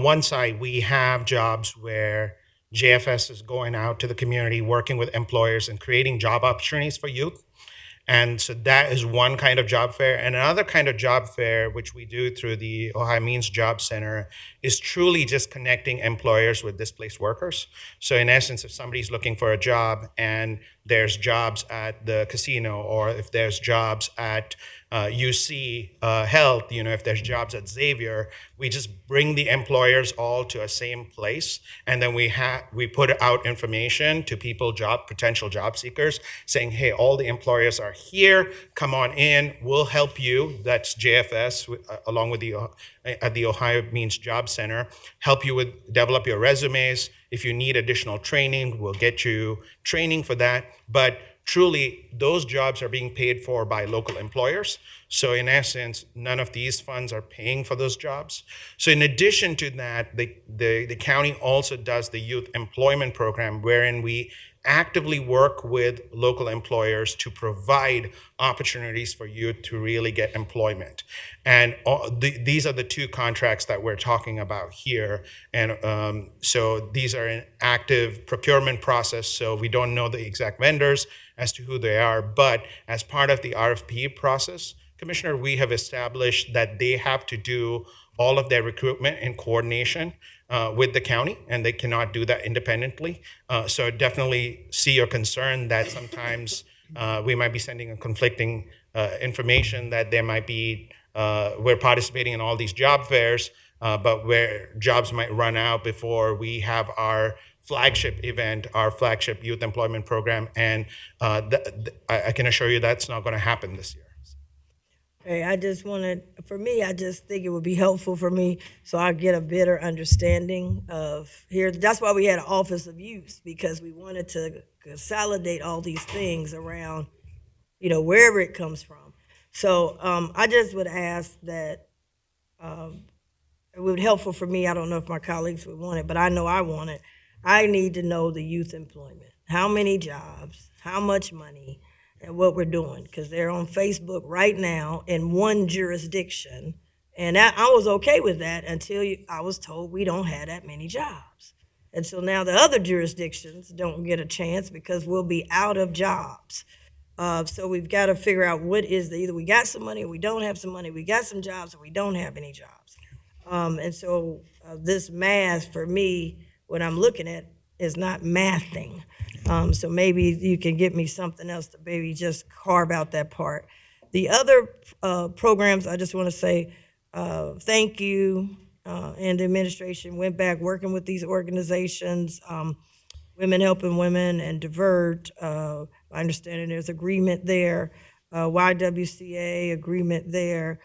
one side, we have jobs where JFS is going out to the community, working with employers and creating job opportunities for youth. And so that is one kind of job fair. And another kind of job fair, which we do through the Ohio Means Job Center, is truly just connecting employers with displaced workers. So in essence, if somebody's looking for a job and there's jobs at the casino, or if there's jobs at UC Health, if there's jobs at Xavier, we just bring the employers all to a same place, and then we put out information to people, potential job seekers, saying, hey, all the employers are here, come on in, we'll help you. That's JFS, along with the Ohio Means Job Center, help you develop your resumes. If you need additional training, we'll get you training for that. But truly, those jobs are being paid for by local employers. So in essence, none of these funds are paying for those jobs. So in addition to that, the county also does the youth employment program, wherein we actively work with local employers to provide opportunities for youth to really get employment. And these are the two contracts that we're talking about here. And so these are an active procurement process, so we don't know the exact vendors as to who they are, but as part of the RFP process, Commissioner, we have established that they have to do all of their recruitment in coordination with the county, and they cannot do that independently. So definitely see your concern that sometimes we might be sending a conflicting information that there might be, we're participating in all these job fairs, but where jobs might run out before we have our flagship event, our flagship youth employment program. And I can assure you that's not going to happen this year. Hey, I just wanted, for me, I just think it would be helpful for me so I get a better understanding of here. That's why we had an Office of Youth, because we wanted to consolidate all these things around, wherever it comes from. So I just would ask that it would be helpful for me. I don't know if my colleagues would want it, but I know I want it. I need to know the youth employment. How many jobs, how much money, and what we're doing, because they're on Facebook right now in one jurisdiction, and I was okay with that until I was told we don't have that many jobs. And so now the other jurisdictions don't get a chance because we'll be out of jobs. So we've got to figure out what is either we got some money or we don't have some money, we got some jobs or we don't have any jobs. And so this math for me, what I'm looking at is not mathing. So maybe you can get me something else to maybe just carve out that part. The other programs, I just want to say thank you. And the administration went back working with these organizations, Women Helping Women and Divert. I understand there's agreement there. YWCA agreement there.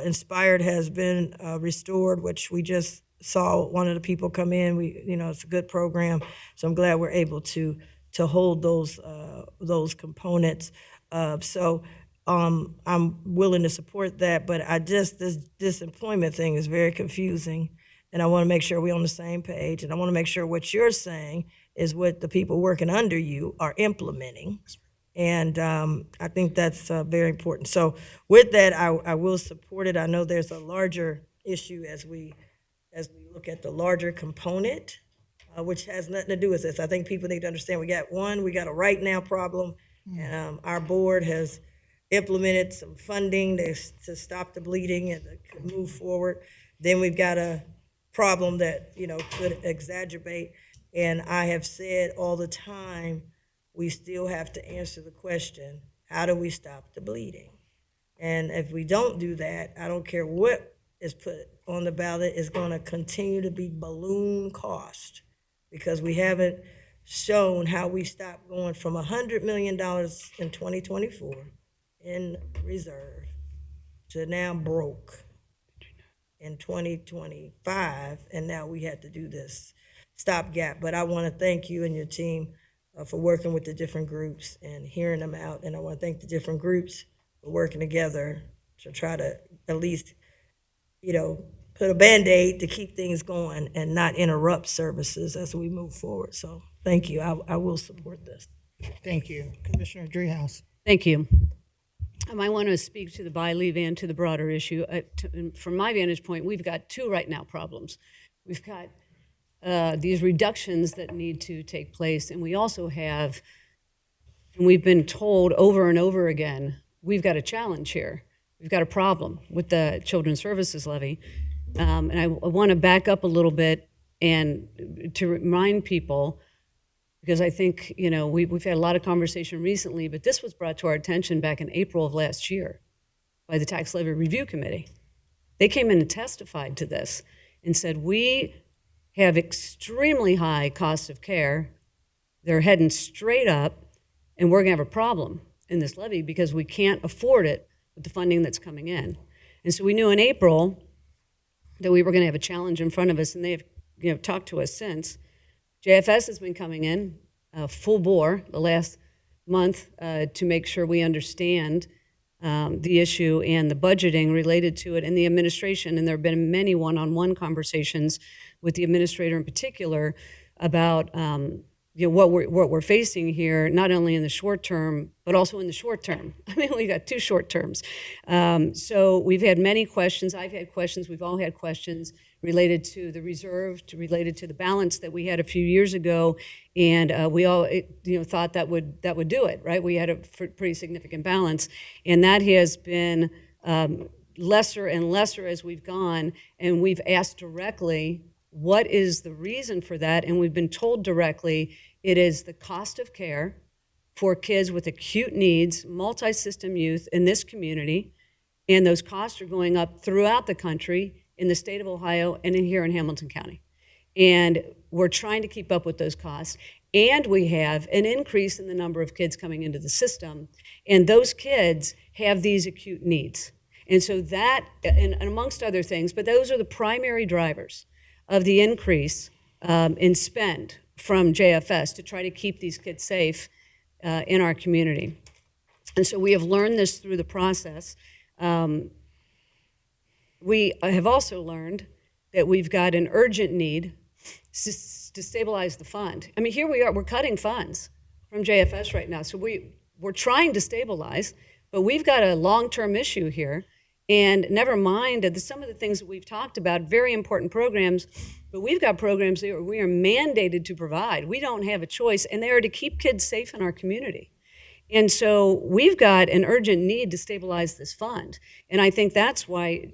Inspired has been restored, which we just saw one of the people come in. It's a good program, so I'm glad we're able to hold those components. So I'm willing to support that, but this employment thing is very confusing, and I want to make sure we're on the same page, and I want to make sure what you're saying is what the people working under you are implementing. And I think that's very important. So with that, I will support it. I know there's a larger issue as we look at the larger component, which has nothing to do with this. I think people need to understand we got a right now problem, and our board has implemented some funding to stop the bleeding and to move forward. Then we've got a problem that could exacerbate, and I have said all the time, we still have to answer the question, how do we stop the bleeding? And if we don't do that, I don't care what is put on the ballot, is going to continue to be balloon cost, because we haven't shown how we stop going from $100 million in 2024 in reserve to now broke in 2025, and now we had to do this stopgap. But I want to thank you and your team for working with the different groups and hearing them out, and I want to thank the different groups for working together to try to at least put a Band-Aid to keep things going and not interrupt services as we move forward. So thank you. I will support this. Thank you. Commissioner Dreehouse. Thank you. I want to speak to the buy-leave and to the broader issue. From my vantage point, we've got two right now problems. We've got these reductions that need to take place, and we also have, and we've been told over and over again, we've got a challenge here. We've got a problem with the Children's Services Levy. And I want to back up a little bit and to remind people, because I think, we've had a lot of conversation recently, but this was brought to our attention back in April of last year by the Tax Levy Review Committee. They came in and testified to this and said, we have extremely high costs of care. They're heading straight up, and we're going to have a problem in this levy because we can't afford it with the funding that's coming in. And so we knew in April that we were going to have a challenge in front of us, and they have talked to us since. JFS has been coming in full bore the last month to make sure we understand the issue and the budgeting related to it, and the administration. And there have been many one-on-one conversations with the administrator in particular about what we're facing here, not only in the short term, but also in the short term. I mean, we got 2 short terms. So we've had many questions. I've had questions. We've all had questions related to the reserve, related to the balance that we had a few years ago, and we all thought that would do it, right? We had a pretty significant balance, and that has been lesser and lesser as we've gone, and we've asked directly, what is the reason for that? And we've been told directly, it is the cost of care for kids with acute needs, multi-system youth in this community, and those costs are going up throughout the country, in the state of Ohio, and here in Hamilton County. And we're trying to keep up with those costs. And we have an increase in the number of kids coming into the system, and those kids have these acute needs. And so that, and amongst other things, but those are the primary drivers of the increase in spend from JFS to try to keep these kids safe in our community. And so we have learned this through the process. We have also learned that we've got an urgent need to stabilize the fund. I mean, here we are, we're cutting funds from JFS right now. So we're trying to stabilize, but we've got a long-term issue here. And never mind some of the things that we've talked about, very important programs, but we've got programs that we are mandated to provide. We don't have a choice, and they are to keep kids safe in our community. And so we've got an urgent need to stabilize this fund. And I think that's why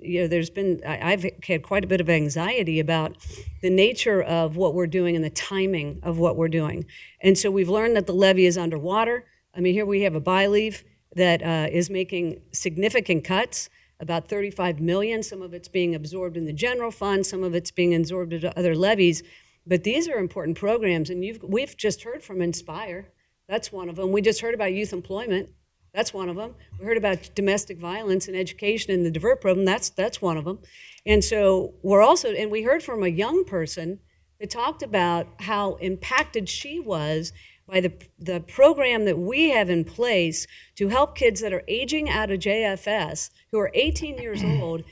I've had quite a bit of anxiety about the nature of what we're doing and the timing of what we're doing. And so we've learned that the levy is underwater. I mean, here we have a BYLEV that is making significant cuts, about $35 million. Some of it's being absorbed in the general fund, some of it's being absorbed into other levies. But these are important programs, and we've just heard from Inspire. That's one of them. We just heard about youth employment. That's one of them. We heard about domestic violence and education in the DIVERT program. That's one of them. And so we heard from a young person that talked about how impacted she was by the program that we have in place to help kids that are aging out of JFS, who are 18 years old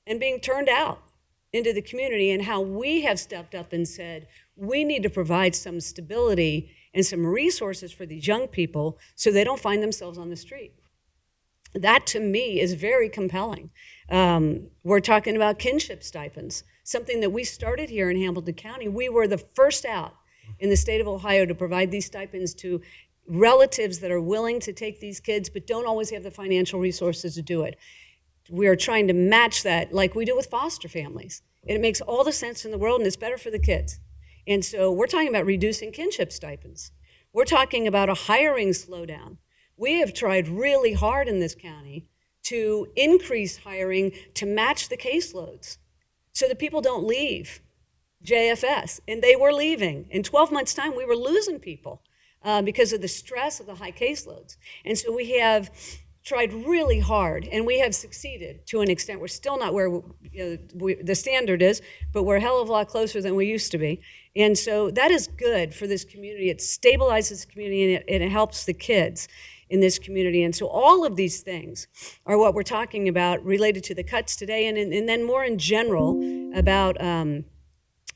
and being turned out into the community, and how we have stepped up and said, we need to provide some stability and some resources for these young people so they don't find themselves on the street. That, to me, is very compelling. We're talking about kinship stipends, something that we started here in Hamilton County. We were the first out in the state of Ohio to provide these stipends to relatives that are willing to take these kids but don't always have the financial resources to do it. We are trying to match that like we do with foster families. And it makes all the sense in the world, and it's better for the kids. And so we're talking about reducing kinship stipends. We're talking about a hiring slowdown. We have tried really hard in this county to increase hiring to match the caseloads so that people don't leave JFS. And they were leaving. In 12 months' time, we were losing people because of the stress of the high caseloads. And so we have tried really hard, and we have succeeded to an extent. We're still not where the standard is, but we're a hell of a lot closer than we used to be. And so that is good for this community. It stabilizes the community, and it helps the kids in this community. And so all of these things are what we're talking about related to the cuts today, and then more in general about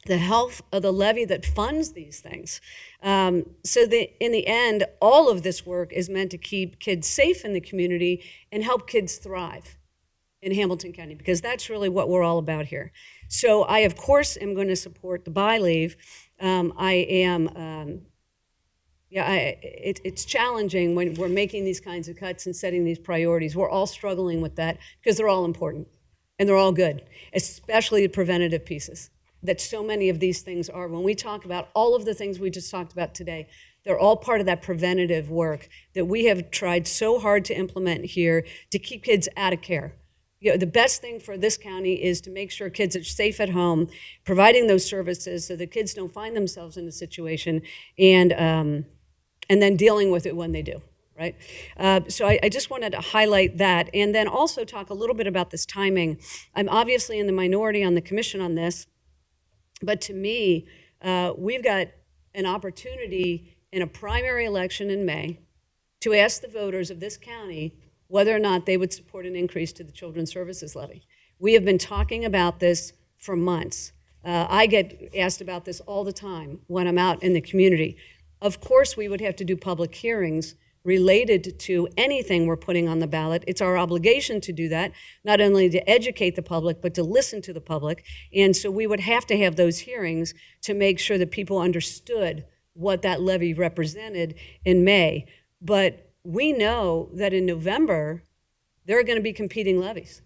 the health of the levy that funds these things. So in the end, all of this work is meant to keep kids safe in the community and help kids thrive in Hamilton County, because that's really what we're all about here. So I, of course, am going to support the BYLEV. It's challenging when we're making these kinds of cuts and setting these priorities. We're all struggling with that because they're all important and they're all good, especially the preventative pieces that so many of these things are. When we talk about all of the things we just talked about today, they're all part of that preventative work that we have tried so hard to implement here to keep kids out of care. The best thing for this county is to make sure kids are safe at home, providing those services so the kids don't find themselves in a situation, and then dealing with it when they do, right? So I just wanted to highlight that, and then also talk a little bit about this timing. I'm obviously in the minority on the commission on this, but to me, we've got an opportunity in a primary election in May to ask the voters of this county whether or not they would support an increase to the Children's Services Levy. We have been talking about this for months. I get asked about this all the time when I'm out in the community. Of course, we would have to do public hearings related to anything we're putting on the ballot. It's our obligation to do that, not only to educate the public, but to listen to the public. And so we would have to have those hearings to make sure that people understood what that levy represented in May. But we know that in November, there are going to be competing levies.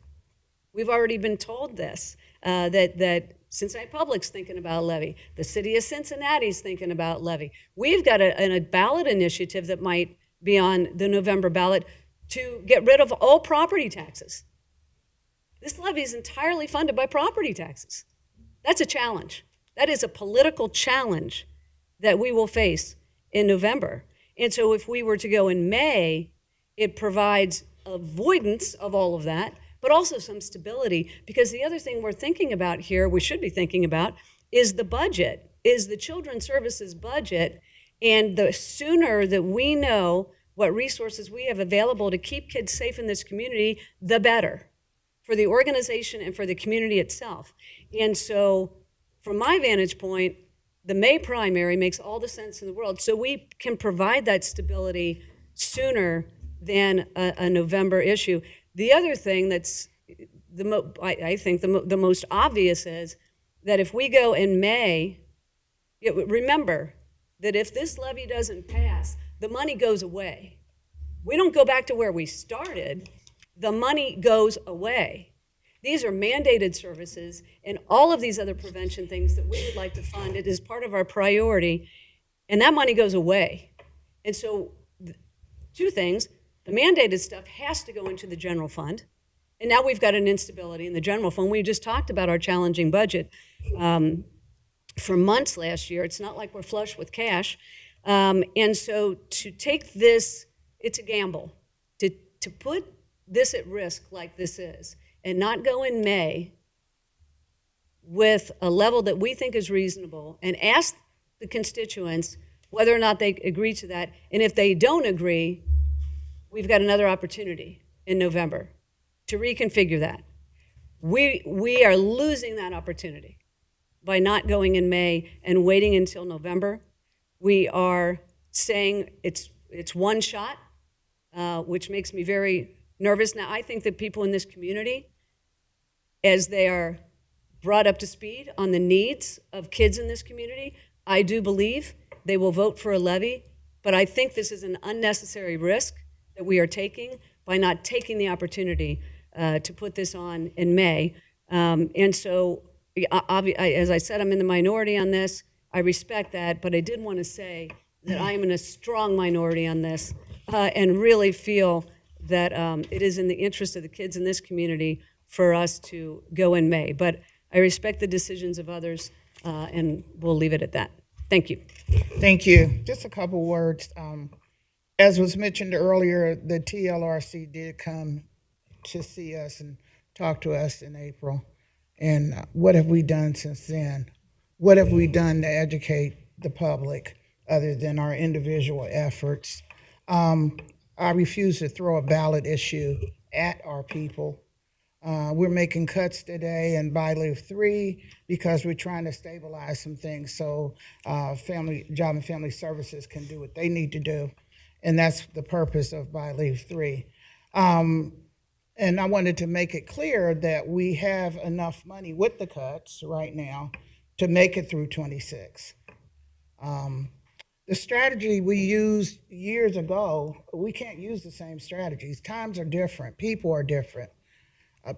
We've already been told this, that Cincinnati Public's thinking about a levy. The city of Cincinnati's thinking about levy. We've got a ballot initiative that might be on the November ballot to get rid of all property taxes. This levy is entirely funded by property taxes. That's a challenge. That is a political challenge that we will face in November. And so if we were to go in May, it provides avoidance of all of that, but also some stability, because the other thing we're thinking about here, we should be thinking about, is the budget, is the Children's Services budget. And the sooner that we know what resources we have available to keep kids safe in this community, the better for the organization and for the community itself. And so from my vantage point, the May primary makes all the sense in the world. So we can provide that stability sooner than a November issue. The other thing that's, I think the most obvious is that if we go in May, remember that if this levy doesn't pass, the money goes away. We don't go back to where we started. The money goes away. These are mandated services and all of these other prevention things that we would like to fund. It is part of our priority, and that money goes away. And so two things. The mandated stuff has to go into the general fund. And now we've got an instability in the general fund. We just talked about our challenging budget for months last year. It's not like we're flush with cash. And so to take this, it's a gamble. To put this at risk like this is, and not go in May with a level that we think is reasonable and ask the constituents whether or not they agree to that. And if they don't agree, we've got another opportunity in November to reconfigure that. We are losing that opportunity by not going in May and waiting until November. We are saying it's one shot, which makes me very nervous. Now, I think that people in this community, as they are brought up to speed on the needs of kids in this community, I do believe they will vote for a levy, but I think this is an unnecessary risk that we are taking by not taking the opportunity to put this on in May. And so, as I said, I'm in the minority on this. I respect that, but I did want to say that I am in a strong minority on this and really feel that it is in the interest of the kids in this community for us to go in May. But I respect the decisions of others, and we'll leave it at that. Thank you. Thank you. Just a couple words. As was mentioned earlier, the TLRC did come to see us and talk to us in April. And what have we done since then? What have we done to educate the public other than our individual efforts? I refuse to throw a ballot issue at our people. We're making cuts today in BILEV 3 because we're trying to stabilize some things so Job and Family Services can do what they need to do. And that's the purpose of BILEV 3. And I wanted to make it clear that we have enough money with the cuts right now to make it through 26. The strategy we used years ago, we can't use the same strategies. Times are different. People are different.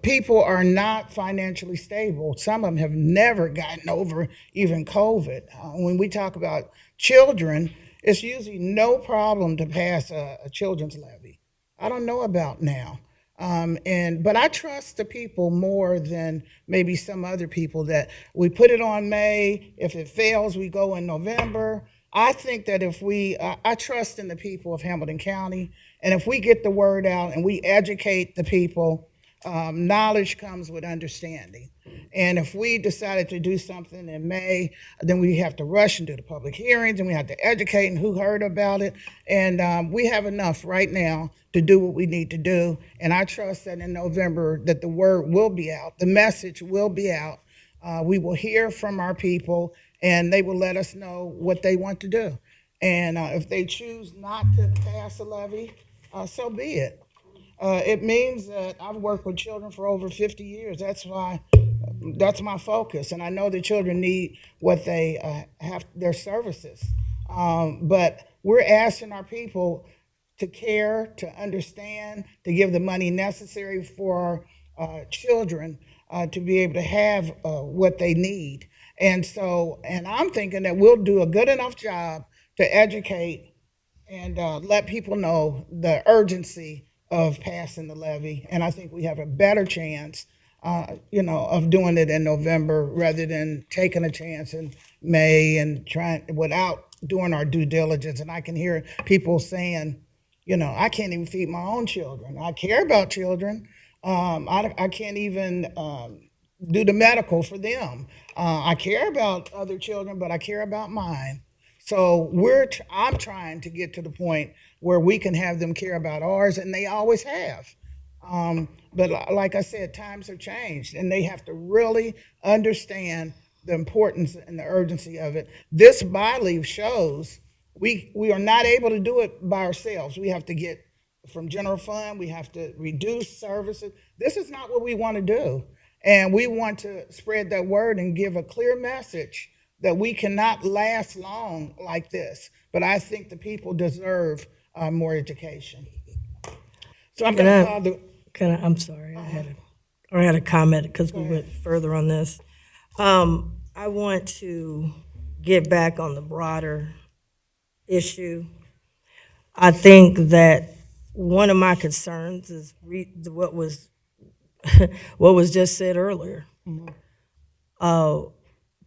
People are not financially stable. Some of them have never gotten over even COVID. When we talk about children, it's usually no problem to pass a children's levy. I don't know about now. But I trust the people more than maybe some other people that we put it on May. If it fails, we go in November. I think that if I trust in the people of Hamilton County, and if we get the word out and we educate the people, knowledge comes with understanding. And if we decided to do something in May, then we have to rush and do the public hearings, and we have to educate and who heard about it. And we have enough right now to do what we need to do. And I trust that in November that the word will be out, the message will be out. We will hear from our people, and they will let us know what they want to do. And if they choose not to pass a levy, so be it. It means that I've worked with children for over 50 years. That's my focus. And I know the children need what they have, their services. But we're asking our people to care, to understand, to give the money necessary for children to be able to have what they need. And I'm thinking that we'll do a good enough job to educate and let people know the urgency of passing the levy. And I think we have a better chance, of doing it in November rather than taking a chance in May and trying without doing our due diligence. And I can hear people saying, I can't even feed my own children. I care about children. I can't even do the medical for them. I care about other children, but I care about mine. So I'm trying to get to the point where we can have them care about ours, and they always have. But like I said, times have changed, and they have to really understand the importance and the urgency of it. This buy leave shows we are not able to do it by ourselves. We have to get from general fund. We have to reduce services. This is not what we want to do. And we want to spread that word and give a clear message that we cannot last long like this. But I think the people deserve more education. So I'm going to call the... I'm sorry, I had a comment because we went further on this. I want to get back on the broader issue. I think that one of my concerns is what was just said earlier.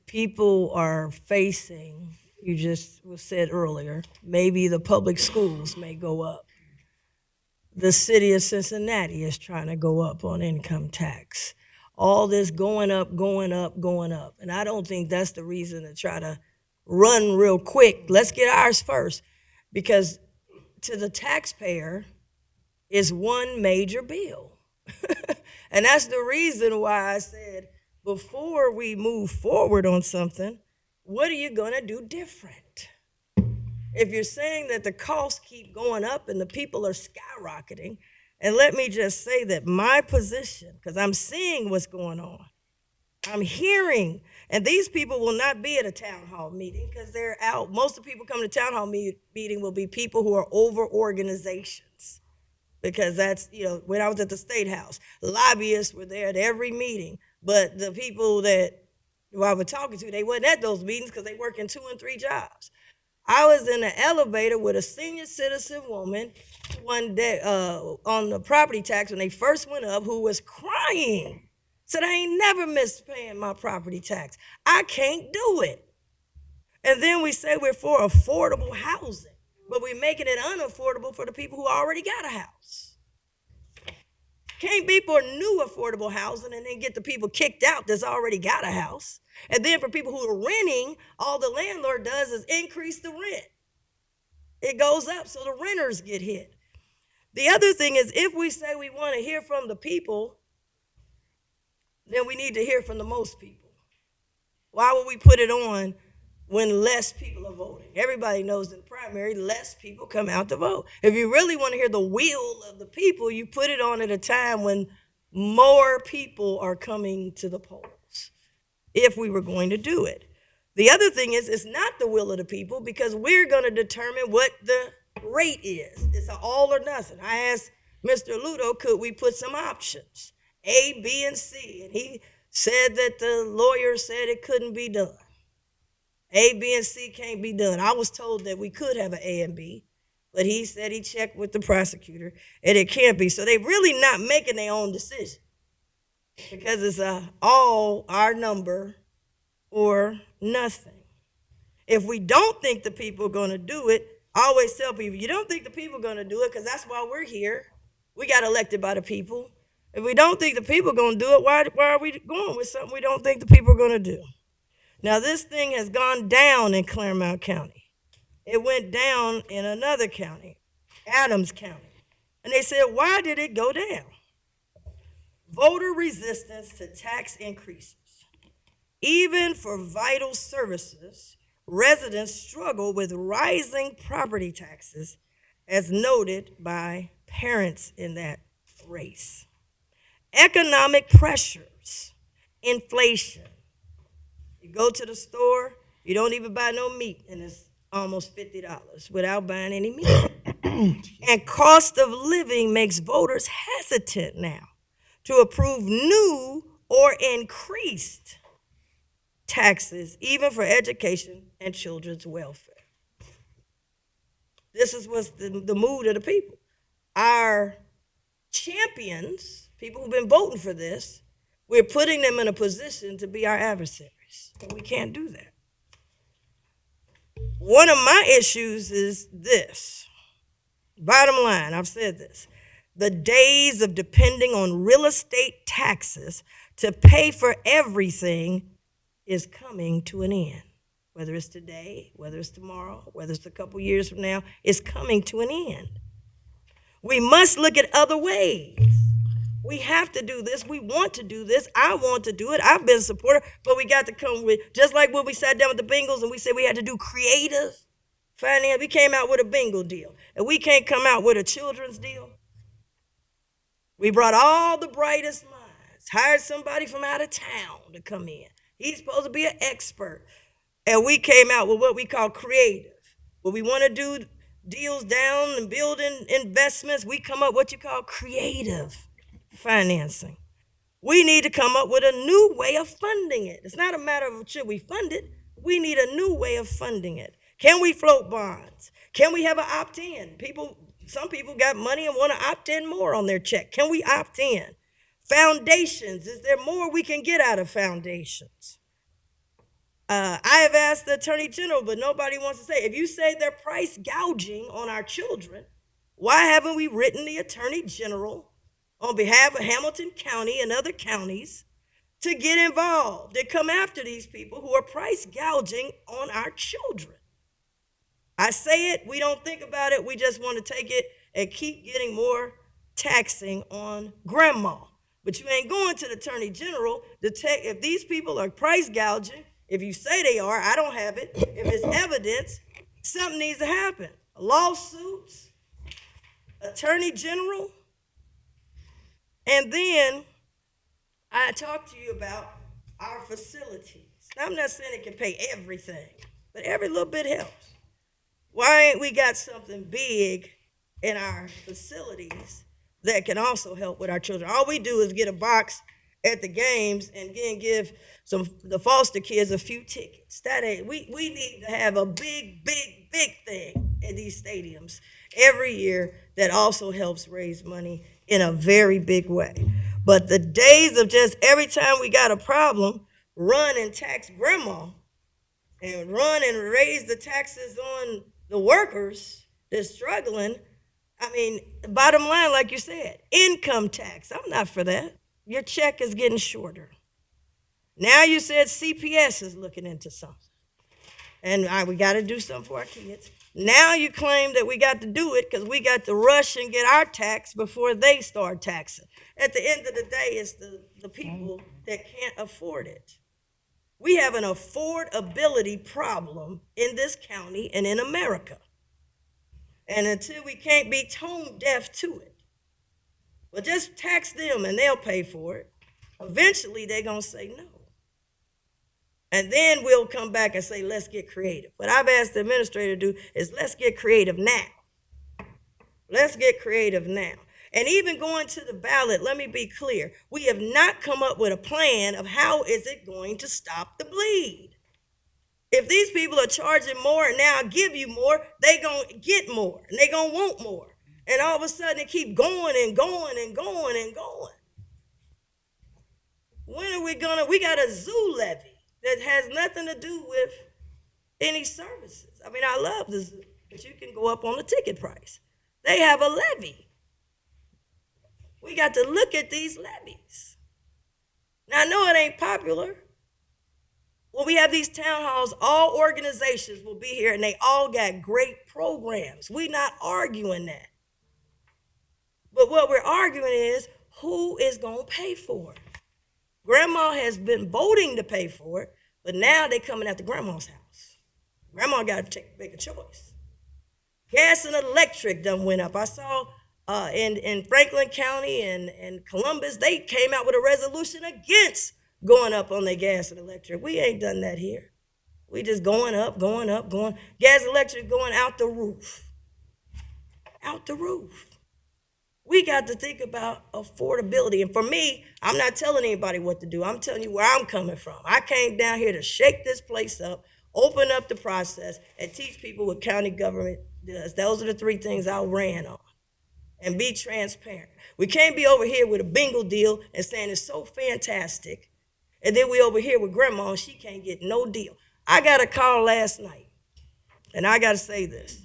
People are facing, you just said earlier, maybe the public schools may go up. The city of Cincinnati is trying to go up on income tax. All this going up, going up, going up. And I don't think that's the reason to try to run real quick. Let's get ours first. Because to the taxpayer is one major bill. And that's the reason why I said, before we move forward on something, what are you gonna do different? If you're saying that the costs keep going up and the people are skyrocketing, and let me just say that my position, because I'm seeing what's going on, I'm hearing, and these people will not be at a town hall meeting because they're out. Most of the people coming to town hall meeting will be people who are over organizations. Because that's, when I was at the State House, lobbyists were there at every meeting. But the people that I was talking to, they wasn't at those meetings because they work in 2 and 3 jobs. I was in the elevator with a senior citizen woman one day on the property tax when they first went up, who was crying. Said, I ain't never missed paying my property tax. I can't do it. And then we say we're for affordable housing, but we're making it unaffordable for the people who already got a house. Can't be for new affordable housing and then get the people kicked out that's already got a house. And then for people who are renting, all the landlord does is increase the rent. It goes up, so the renters get hit. The other thing is, if we say we want to hear from the people, then we need to hear from the most people. Why would we put it on when less people are voting? Everybody knows in the primary, less people come out to vote. If you really want to hear the will of the people, you put it on at a time when more people are coming to the polls, if we were going to do it. The other thing is, it's not the will of the people because we're going to determine what the rate is. It's an all or nothing. I asked Mr. Ludo, could we put some options, A, B, and C? And he said that the lawyer said it couldn't be done. A, B, and C can't be done. I was told that we could have an A and B, but he said he checked with the prosecutor and it can't be. So they're really not making their own decision because it's all our number or nothing. If we don't think the people are going to do it, I always tell people, you don't think the people are going to do it because that's why we're here. We got elected by the people. If we don't think the people are going to do it, why are we going with something we don't think the people are going to do? Now, this thing has gone down in Claremont County. It went down in another county, Adams County. And they said, why did it go down? Voter resistance to tax increases, even for vital services, residents struggle with rising property taxes, as noted by parents in that race. Economic pressures, inflation. You go to the store, you don't even buy no meat, and it's almost $50 without buying any meat. And cost of living makes voters hesitant now to approve new or increased taxes, even for education and children's welfare. This is what's the mood of the people. Our champions, people who've been voting for this, we're putting them in a position to be our adversaries. And we can't do that. One of my issues is this. Bottom line, I've said this. The days of depending on real estate taxes to pay for everything is coming to an end. Whether it's today, whether it's tomorrow, whether it's a couple years from now, it's coming to an end. We must look at other ways. We have to do this. We want to do this. I want to do it. I've been a supporter, but we got to come with, just like when we sat down with the Bengals and we said we had to do creative finance, we came out with a bingo deal. And we can't come out with a children's deal. We brought all the brightest minds, hired somebody from out of town to come in. He's supposed to be an expert. And we came out with what we call creative. When we want to do deals down and building investments, we come up with what you call creative financing. We need to come up with a new way of funding it. It's not a matter of should we fund it. We need a new way of funding it. Can we float bonds? Can we have an opt-in? Some people got money and want to opt in more on their check. Can we opt in? Foundations, is there more we can get out of foundations? I have asked the Attorney General, but nobody wants to say, if you say they're price gouging on our children, why haven't we written the Attorney General on behalf of Hamilton County and other counties to get involved and come after these people who are price gouging on our children? I say it, we don't think about it, we just want to take it and keep getting more taxing on grandma. But you ain't going to the Attorney General to take, if these people are price gouging, if you say they are, I don't have it, if it's evidence, something needs to happen. Lawsuits, Attorney General, and then I talked to you about our facilities. Now, I'm not saying it can pay everything, but every little bit helps. Why ain't we got something big in our facilities that can also help with our children? All we do is get a box at the games and then give the foster kids a few tickets. That ain't, we need to have a big thing in these stadiums every year that also helps raise money in a very big way. But the days of just every time we got a problem, run and tax grandma and run and raise the taxes on the workers that's struggling. I mean, bottom line, like you said, income tax. I'm not for that. Your check is getting shorter. Now you said CPS is looking into something. And we got to do something for our kids. Now you claim that we got to do it because we got to rush and get our tax before they start taxing. At the end of the day, it's the people that can't afford it. We have an affordability problem in this county and in America. And until we can't be tone deaf to it, well, just tax them and they'll pay for it. Eventually, they're going to say no. And then we'll come back and say, let's get creative. What I've asked the administrator to do is let's get creative now. Let's get creative now. And even going to the ballot, let me be clear, we have not come up with a plan of how is it going to stop the bleed. If these people are charging more and now give you more, they're going to get more and they're going to want more. And all of a sudden it keep going and going and going and going. When are we we got a zoo levy that has nothing to do with any services. I mean, I love the zoo, but you can go up on the ticket price. They have a levy. We got to look at these levies. Now, I know it ain't popular. When we have these town halls, all organizations will be here and they all got great programs. We're not arguing that. But what we're arguing is who is going to pay for it? Grandma has been voting to pay for it, but now they're coming after grandma's house. Grandma got to make a choice. Gas and electric done went up. I saw in Franklin County and Columbus, they came out with a resolution against going up on their gas and electric. We ain't done that here. We just going up. Gas and electric going out the roof. Out the roof. We got to think about affordability. And for me, I'm not telling anybody what to do. I'm telling you where I'm coming from. I came down here to shake this place up, open up the process, and teach people what county government does. Those are the three things I ran on. And be transparent. We can't be over here with a bingo deal and saying it's so fantastic, and then we over here with grandma and she can't get no deal. I got a call last night, and I got to say this.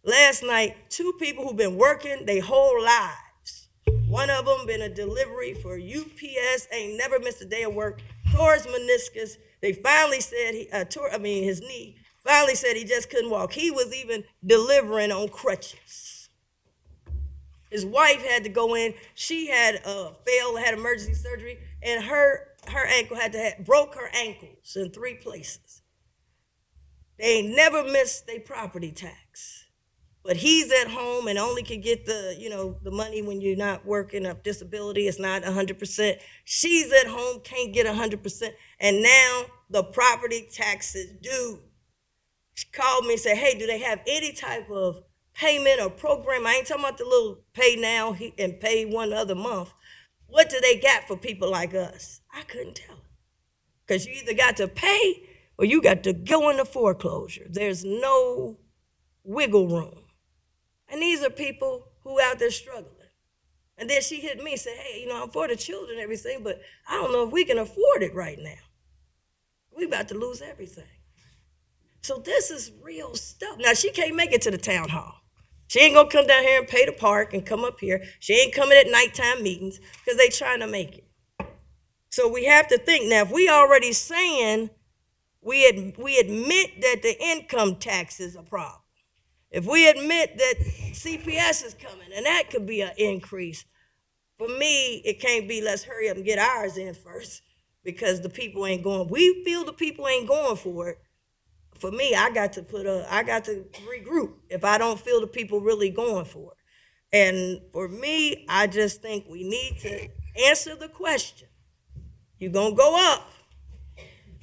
Last night, 2 people who've been working their whole lives. One of them been a delivery for UPS, ain't never missed a day of work, tore his meniscus. They finally said his knee, finally said he just couldn't walk. He was even delivering on crutches. His wife had to go in. She had had emergency surgery, and her ankle broke her ankles in 3 places. They ain't never missed their property tax. But he's at home and only can get the money when you're not working up disability. It's not 100%. She's at home, can't get 100%. And now the property tax is due. She called me and said, hey, do they have any type of payment or program? I ain't talking about the little pay now and pay one other month. What do they got for people like us? I couldn't tell. Because you either got to pay or you got to go into foreclosure. There's no wiggle room. And these are people who out there struggling. And then she hit me and said, hey, I'm for the children and everything, but I don't know if we can afford it right now. We about to lose everything. So this is real stuff. Now, she can't make it to the town hall. She ain't gonna come down here and pay the park and come up here. She ain't coming at nighttime meetings because they trying to make it. So we have to think, now, if we already saying we admit that the income tax is a problem, if we admit that CPS is coming, and that could be an increase, for me, it can't be let's hurry up and get ours in first because the people ain't going. We feel the people ain't going for it. For me, I got to regroup if I don't feel the people really going for it. And for me, I just think we need to answer the question. You're going to go up,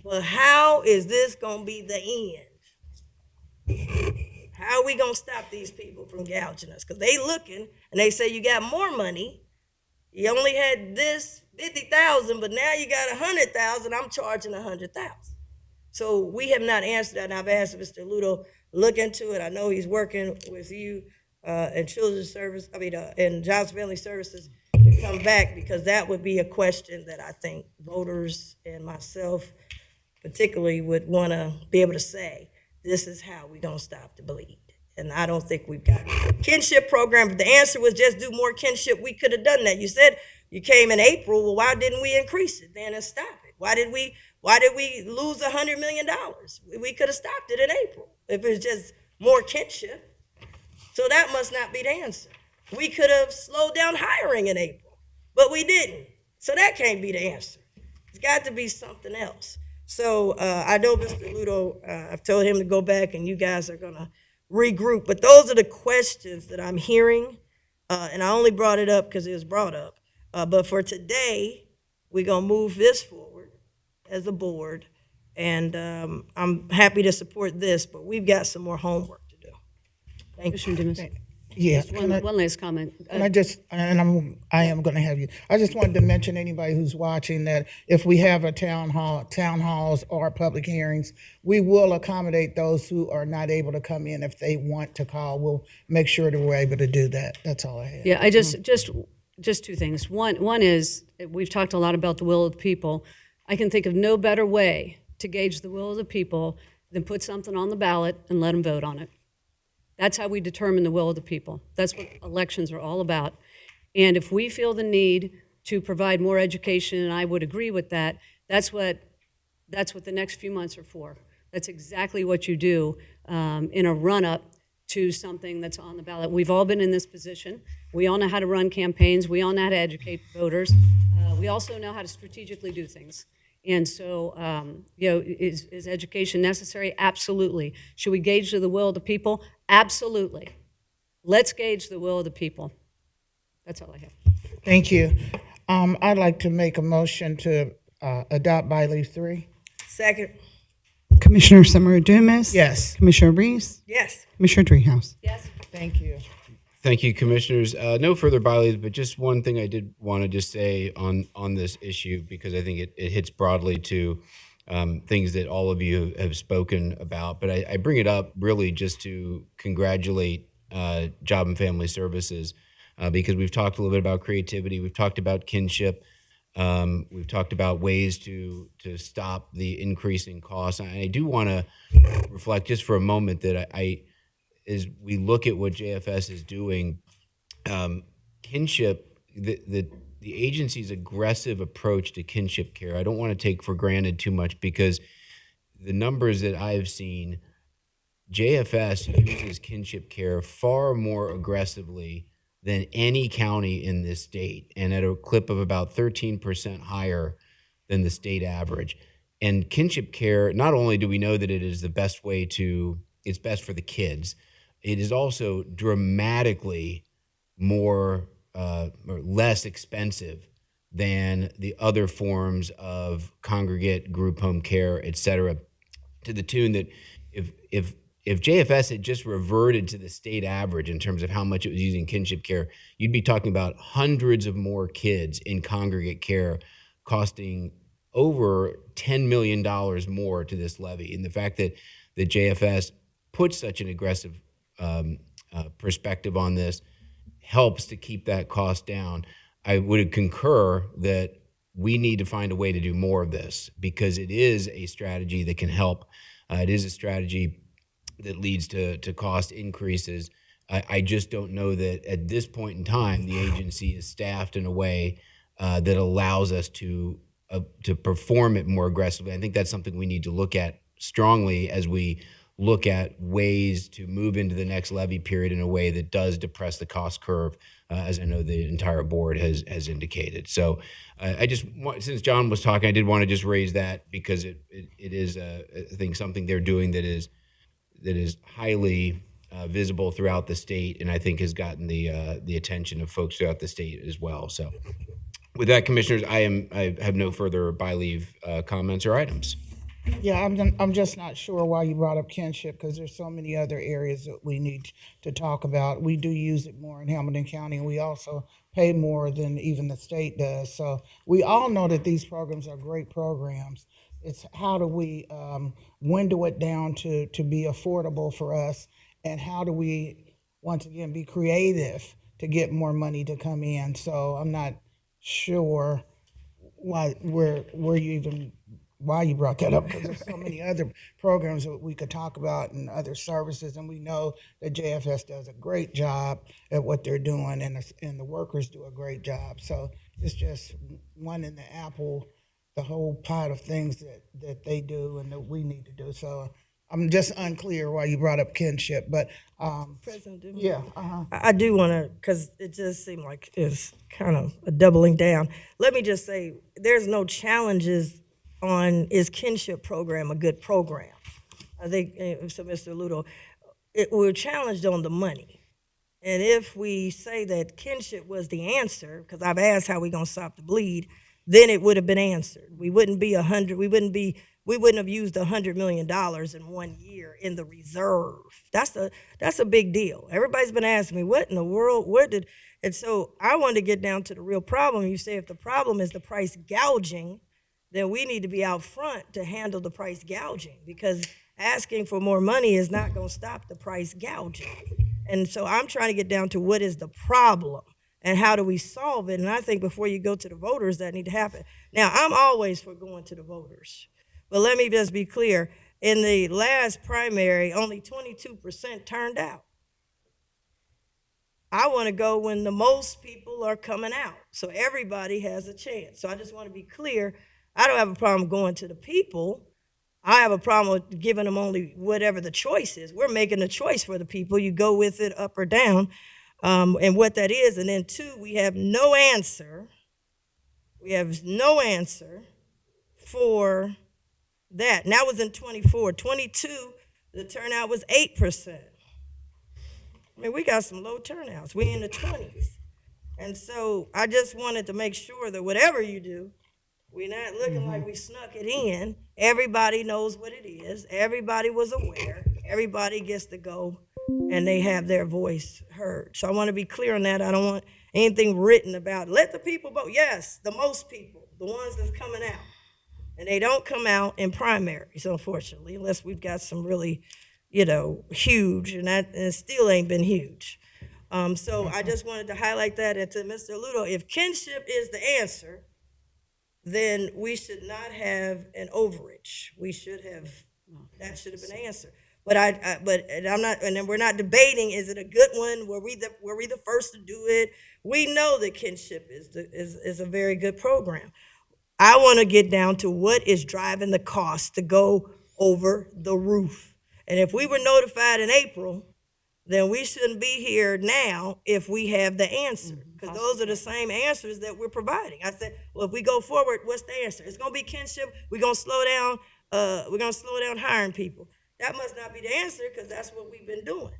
but how is this going to be the end? How are we going to stop these people from gouging us? Because they looking, and they say you got more money. You only had this 50,000, but now you got 100,000. I'm charging 100,000. So we have not answered that, and I've asked Mr. Ludo look into it. I know he's working with you and Children's Service, and Jobs and Family Services to come back, because that would be a question that I think voters and myself particularly would want to be able to say, this is how we don't stop the bleed. And I don't think we've got a kinship program. If the answer was just do more kinship, we could have done that. You said you came in April. Well, why didn't we increase it then and stop it? Why did we lose $100 million? We could have stopped it in April if it was just more kinship. So that must not be the answer. We could have slowed down hiring in April, but we didn't. So that can't be the answer. It's got to be something else. So I know Mr. Ludo, I've told him to go back and you guys are going to regroup. But those are the questions that I'm hearing. And I only brought it up because it was brought up. But for today, we're going to move this forward as a board. And I'm happy to support this, but we've got some more homework to do. Thank you. Commissioner Dumas. Yeah. Just one last comment. And I am going to have you. I just wanted to mention anybody who's watching that if we have a town halls or public hearings, we will accommodate those who are not able to come in. If they want to call, we'll make sure that we're able to do that. That's all I have. Yeah, I just 2 things. One is, we've talked a lot about the will of the people. I can think of no better way to gauge the will of the people than put something on the ballot and let them vote on it. That's how we determine the will of the people. That's what elections are all about. And if we feel the need to provide more education, and I would agree with that, that's what the next few months are for. That's exactly what you do in a run-up to something that's on the ballot. We've all been in this position. We all know how to run campaigns. We all know how to educate voters. We also know how to strategically do things. And so, is education necessary? Absolutely. Should we gauge the will of the people? Absolutely. Let's gauge the will of the people. That's all I have. Thank you. I'd like to make a motion to adopt by leave 3. Second. Commissioner Summer Dumas. Yes. Commissioner Reese. Yes. Commissioner Dreehouse. Yes. Thank you. Thank you, commissioners. No further bylaws, but just one thing I did want to just say on this issue, because I think it hits broadly to things that all of you have spoken about. But I bring it up really just to congratulate Job and Family Services, because we've talked a little bit about creativity. We've talked about kinship. We've talked about ways to stop the increasing costs. And I do want to reflect just for a moment that as we look at what JFS is doing, kinship, the agency's aggressive approach to kinship care, I don't want to take for granted too much, because the numbers that I've seen, JFS uses kinship care far more aggressively than any county in this state, and at a clip of about 13% higher than the state average. And kinship care, not only do we know that it is the best way it's best for the kids, it is also dramatically more or less expensive than the other forms of congregate group home care, et cetera, to the tune that if JFS had just reverted to the state average in terms of how much it was using kinship care, you'd be talking about hundreds of more kids in congregate care, costing over $10 million more to this levy. And the fact that JFS put such an aggressive perspective on this helps to keep that cost down. I would concur that we need to find a way to do more of this, because it is a strategy that can help. It is a strategy that leads to cost increases. I just don't know that at this point in time the agency is staffed in a way that allows us to perform it more aggressively. I think that's something we need to look at strongly as we look at ways to move into the next levy period in a way that does depress the cost curve, as I know the entire board has indicated. So I just want, since John was talking, I did want to just raise that, because it is, I think, something they're doing that is highly visible throughout the state, and I think has gotten the attention of folks throughout the state as well. So with that, commissioners, I have no further by leave comments or items. Yeah, I'm just not sure why you brought up kinship, because there's so many other areas that we need to talk about. We do use it more in Hamilton County, and we also pay more than even the state does. So we all know that these programs are great programs. It's how do we window it down to be affordable for us, and how do we, once again, be creative to get more money to come in. So I'm not sure why you brought that up, because there's so many other programs that we could talk about and other services, and we know that JFS does a great job at what they're doing, and the workers do a great job. So it's just one in the apple, the whole pot of things that they do and that we need to do. So I'm just unclear why you brought up kinship, but President Dumas? yeah. I do want to, because it just seemed like it's kind of a doubling down. Let me just say, there's no challenges on is kinship program a good program. I think, so Mr. Ludo, we're challenged on the money. And if we say that kinship was the answer, because I've asked how we gonna stop the bleed, then it would have been answered. We wouldn't have used $100 million in 1 year in the reserve. That's a big deal. Everybody's been asking me, what in the world, and so I wanted to get down to the real problem. You say if the problem is the price gouging, then we need to be out front to handle the price gouging, because asking for more money is not going to stop the price gouging. And so I'm trying to get down to what is the problem and how do we solve it. And I think before you go to the voters, that need to happen. Now, I'm always for going to the voters. But let me just be clear. In the last primary, only 22% turned out. I want to go when the most people are coming out, so everybody has a chance. So I just want to be clear. I don't have a problem going to the people. I have a problem with giving them only whatever the choice is. We're making a choice for the people. You go with it up or down, and what that is. And then 2, we have no answer. We have no answer for that. And that was in 24. 22, the turnout was 8%. I mean, we got some low turnouts. We in the 20s. And so I just wanted to make sure that whatever you do, we're not looking like we snuck it in. Everybody knows what it is. Everybody was aware. Everybody gets to go and they have their voice heard. So I want to be clear on that. I don't want anything written about let the people vote. Yes, the most people, the ones that's coming out. And they don't come out in primaries, unfortunately, unless we've got some really, huge, and it still ain't been huge. So I just wanted to highlight that. And to Mr. Ludo, if kinship is the answer, then we should not have an overage. That should have been the answer. But I'm not, and then we're not debating, is it a good one? Were we the first to do it? We know that kinship is a very good program. I want to get down to what is driving the cost to go over the roof. And if we were notified in April, then we shouldn't be here now if we have the answer, because those are the same answers that we're providing. I said, well, if we go forward, what's the answer? It's going to be kinship. We're going to slow down. We're going to slow down hiring people. That must not be the answer, because that's what we've been doing.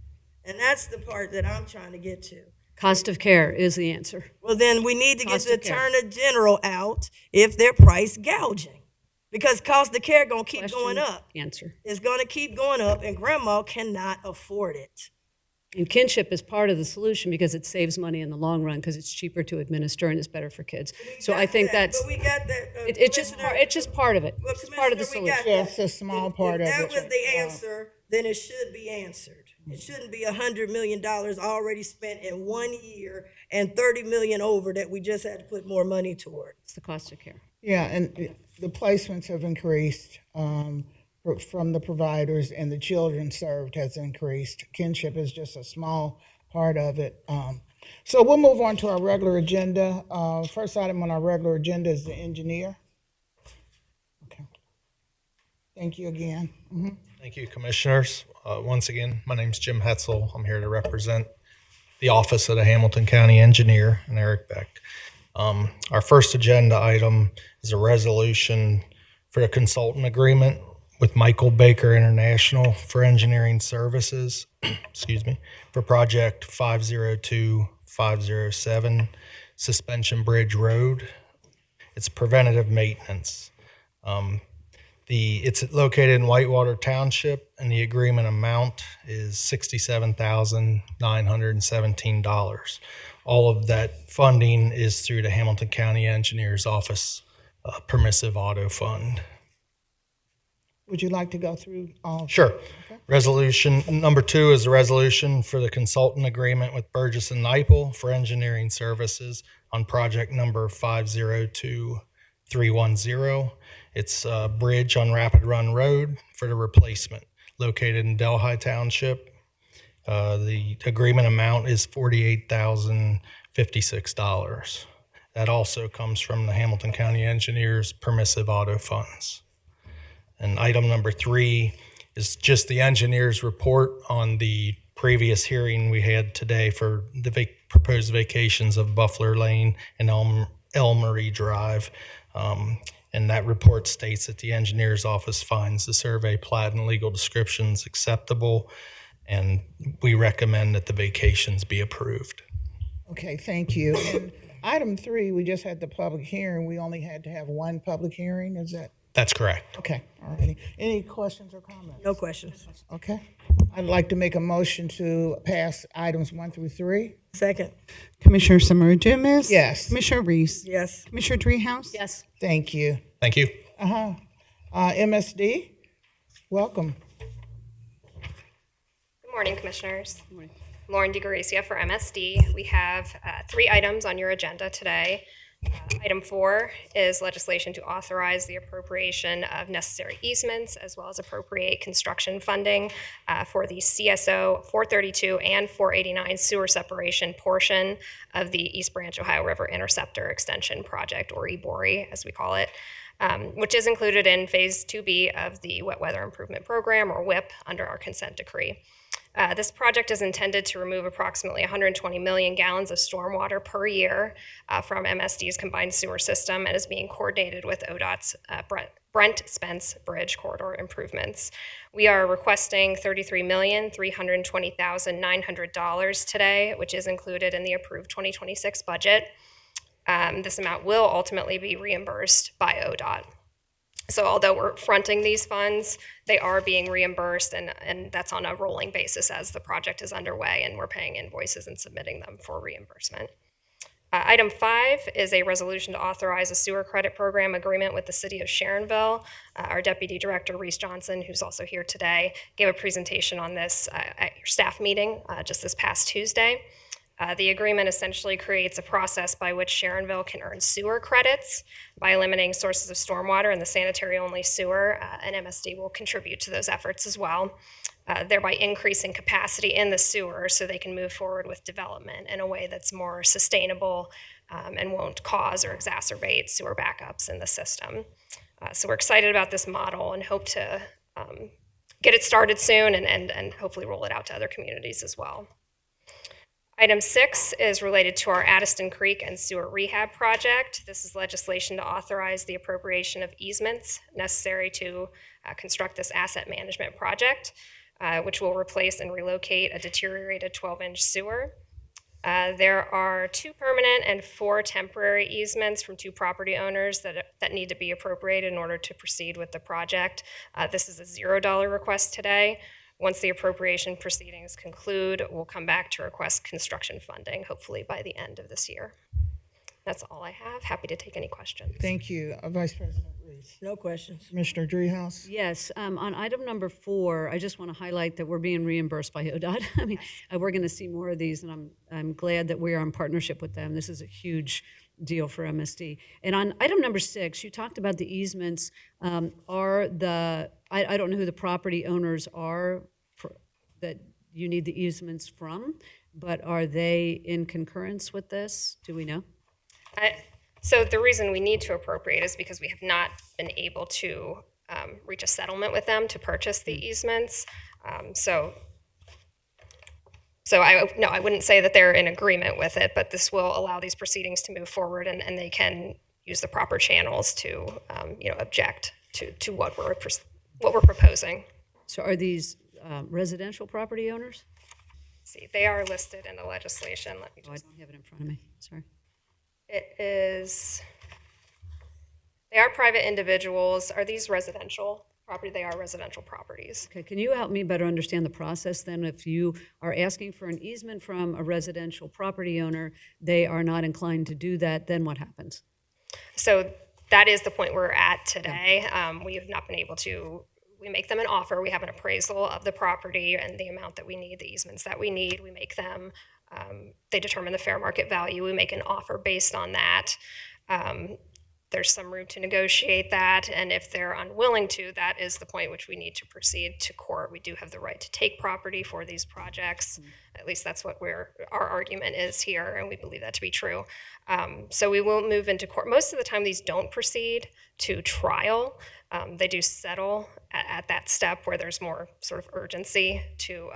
And that's the part that I'm trying to get to. Cost of care is the answer. Well, then we need to get the Attorney General out if they're price gouging, because cost of care going to keep going up. Answer. It's going to keep going up, and grandma cannot afford it. And kinship is part of the solution because it saves money in the long run because it's cheaper to administer and it's better for kids. So I think that's. But we got that. It's just part of it. Well, it's part of the solution. Yes, a small part of it. If that was the answer, then it should be answered. It shouldn't be $100 million already spent in 1 year and $30 million over that we just had to put more money toward. It's the cost of care. Yeah, and the placements have increased from the providers, and the children served has increased. Kinship is just a small part of it. So we'll move on to our regular agenda. First item on our regular agenda is the engineer. Okay. Thank you again. Thank you, Commissioners. Once again, my name's Jim Hetzel. I'm here to represent the Office of the Hamilton County Engineer and Eric Beck. Our first agenda item is a resolution for a consultant agreement with Michael Baker International for engineering services, for project 502-507 Suspension Bridge Road. It's preventative maintenance. It's located in Whitewater Township, and the agreement amount is $67,917. All of that funding is through the Hamilton County Engineers Office Permissive Auto Fund. Would you like to go through all? Sure. Okay. Resolution number 2 is a resolution for the consultant agreement with Burgess and Nyepel for engineering services on project number 502310. It's a bridge on Rapid Run Road for the replacement, located in Delhi Township. The agreement amount is $48,056. That also comes from the Hamilton County Engineers Permissive Auto Funds. And item number 3 is just the engineer's report on the previous hearing we had today for the proposed vacations of Buffalo Lane and Elmery Drive. And that report states that the engineer's office finds the survey plat and legal descriptions acceptable, and we recommend that the vacations be approved. Okay, thank you. And item 3, we just had the public hearing. We only had to have one public hearing, is that? That's correct. Okay, all righty. Any questions or comments? No questions. Okay. I'd like to make a motion to pass items 1 through 3. Second. Commissioner Summer Dumas. Yes. Commissioner Reese. Yes. Commissioner Dreehouse. Yes. Thank you. Thank you. MSD, welcome. Good morning, Commissioners. Good morning. Lauren DeGracia for MSD. We have 3 items on your agenda today. Item 4 is legislation to authorize the appropriation of necessary easements as well as appropriate construction funding for the CSO 432 and 489 sewer separation portion of the East Branch Ohio River Interceptor Extension Project, or EBORI as we call it, which is included in Phase 2B of the Wet Weather Improvement Program, or WIP, under our consent decree. This project is intended to remove approximately 120 million gallons of stormwater per year from MSD's combined sewer system and is being coordinated with ODOT's Brent Spence Bridge corridor improvements. We are requesting $33,320,900 today, which is included in the approved 2026 budget. This amount will ultimately be reimbursed by ODOT. So although we're fronting these funds, they are being reimbursed, and that's on a rolling basis as the project is underway, and we're paying invoices and submitting them for reimbursement. Item 5 is a resolution to authorize a sewer credit program agreement with the City of Sharonville. Our Deputy Director, Reese Johnson, who's also here today, gave a presentation on this at your staff meeting just this past Tuesday. The agreement essentially creates a process by which Sharonville can earn sewer credits by eliminating sources of stormwater in the sanitary-only sewer, and MSD will contribute to those efforts as well, thereby increasing capacity in the sewer so they can move forward with development in a way that's more sustainable and won't cause or exacerbate sewer backups in the system. So we're excited about this model and hope to get it started soon and hopefully roll it out to other communities as well. Item 6 is related to our Addiston Creek and Sewer Rehab Project. This is legislation to authorize the appropriation of easements necessary to construct this asset management project, which will replace and relocate a deteriorated 12-inch sewer. There are 2 permanent and 4 temporary easements from 2 property owners that need to be appropriated in order to proceed with the project. This is a $0 request today. Once the appropriation proceedings conclude, we'll come back to request construction funding, hopefully by the end of this year. That's all I have. Happy to take any questions. Thank you, Vice President Reese. No questions. Commissioner Dreehouse? Yes, on item number 4, I just want to highlight that we're being reimbursed by ODOT. I mean, we're going to see more of these, and I'm glad that we are in partnership with them. This is a huge deal for MSD. And on item number 6, you talked about the easements. I don't know who the property owners are that you need the easements from, but are they in concurrence with this? Do we know? So the reason we need to appropriate is because we have not been able to reach a settlement with them to purchase the easements. So I wouldn't say that they're in agreement with it, but this will allow these proceedings to move forward, and they can use the proper channels to object to what we're proposing. So are these residential property owners? Let's see, they are listed in the legislation. Let me just. I don't have it in front of me. Sorry. It is. They are private individuals. Are these residential property? They are residential properties. Okay, can you help me better understand the process then? If you are asking for an easement from a residential property owner, they are not inclined to do that, then what happens? So that is the point we're at today. We have not been able to. We make them an offer. We have an appraisal of the property and the amount that we need, the easements that we need. We make them, they determine the fair market value. We make an offer based on that. There's some room to negotiate that. And if they're unwilling to, that is the point which we need to proceed to court. We do have the right to take property for these projects. At least that's what our argument is here, and we believe that to be true. So we will move into court. Most of the time, these don't proceed to trial. They do settle at that step where there's more sort of urgency to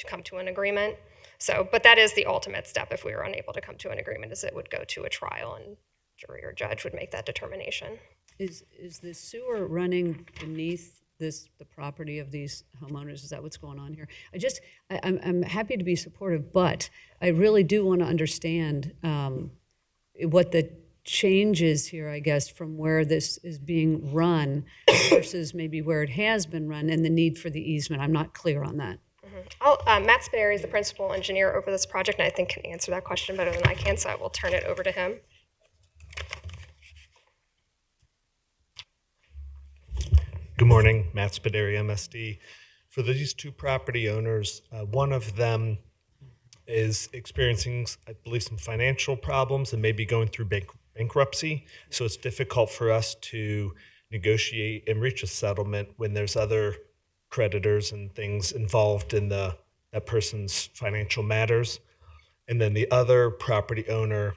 come to an agreement. So, but that is the ultimate step if we were unable to come to an agreement, is it would go to a trial and jury or judge would make that determination. Is the sewer running beneath the property of these homeowners? Is that what's going on here? I'm happy to be supportive, but I really do want to understand what the change is here, I guess, from where this is being run versus maybe where it has been run and the need for the easement. I'm not clear on that. Matt Spadari is the principal engineer over this project, and I think can answer that question better than I can, so I will turn it over to him. Good morning, Matt Spadari, MSD. For these 2 property owners, one of them is experiencing, I believe, some financial problems and maybe going through bankruptcy. So it's difficult for us to negotiate and reach a settlement when there's other creditors and things involved in that person's financial matters. And then the other property owner,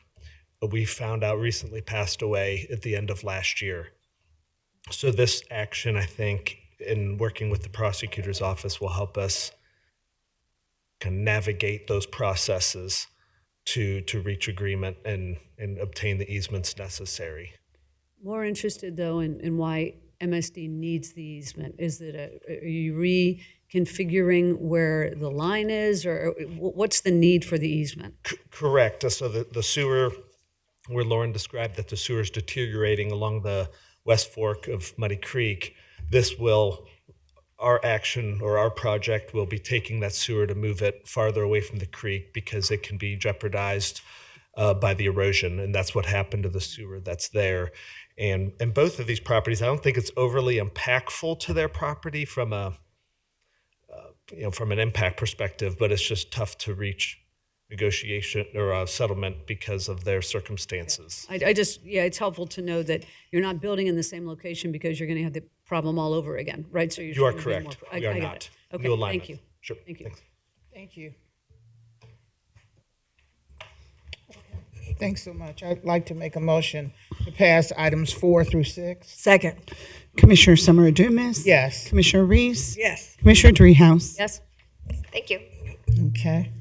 we found out recently passed away at the end of last year. So this action, I think, in working with the prosecutor's office will help us kind of navigate those processes to reach agreement and obtain the easements necessary. More interested, though, in why MSD needs the easement. Is it are you reconfiguring where the line is, or what's the need for the easement? Correct. So the sewer, where Lauren described that the sewer is deteriorating along the West Fork of Muddy Creek, our action or our project will be taking that sewer to move it farther away from the creek because it can be jeopardized by the erosion, and that's what happened to the sewer that's there. And both of these properties, I don't think it's overly impactful to their property from an impact perspective, but it's just tough to reach negotiation or a settlement because of their circumstances. It's helpful to know that you're not building in the same location because you're going to have the problem all over again, right? So you are correct. We are not. Okay, New alignment. thank you. Sure. Thank you. Thanks. Thank you. Thanks so much. I'd like to make a motion to pass items 4 through 6. Second. Commissioner Summer Dumas. Yes. Commissioner Reese. Yes. Commissioner Dreehouse. Yes. Thank you. Okay.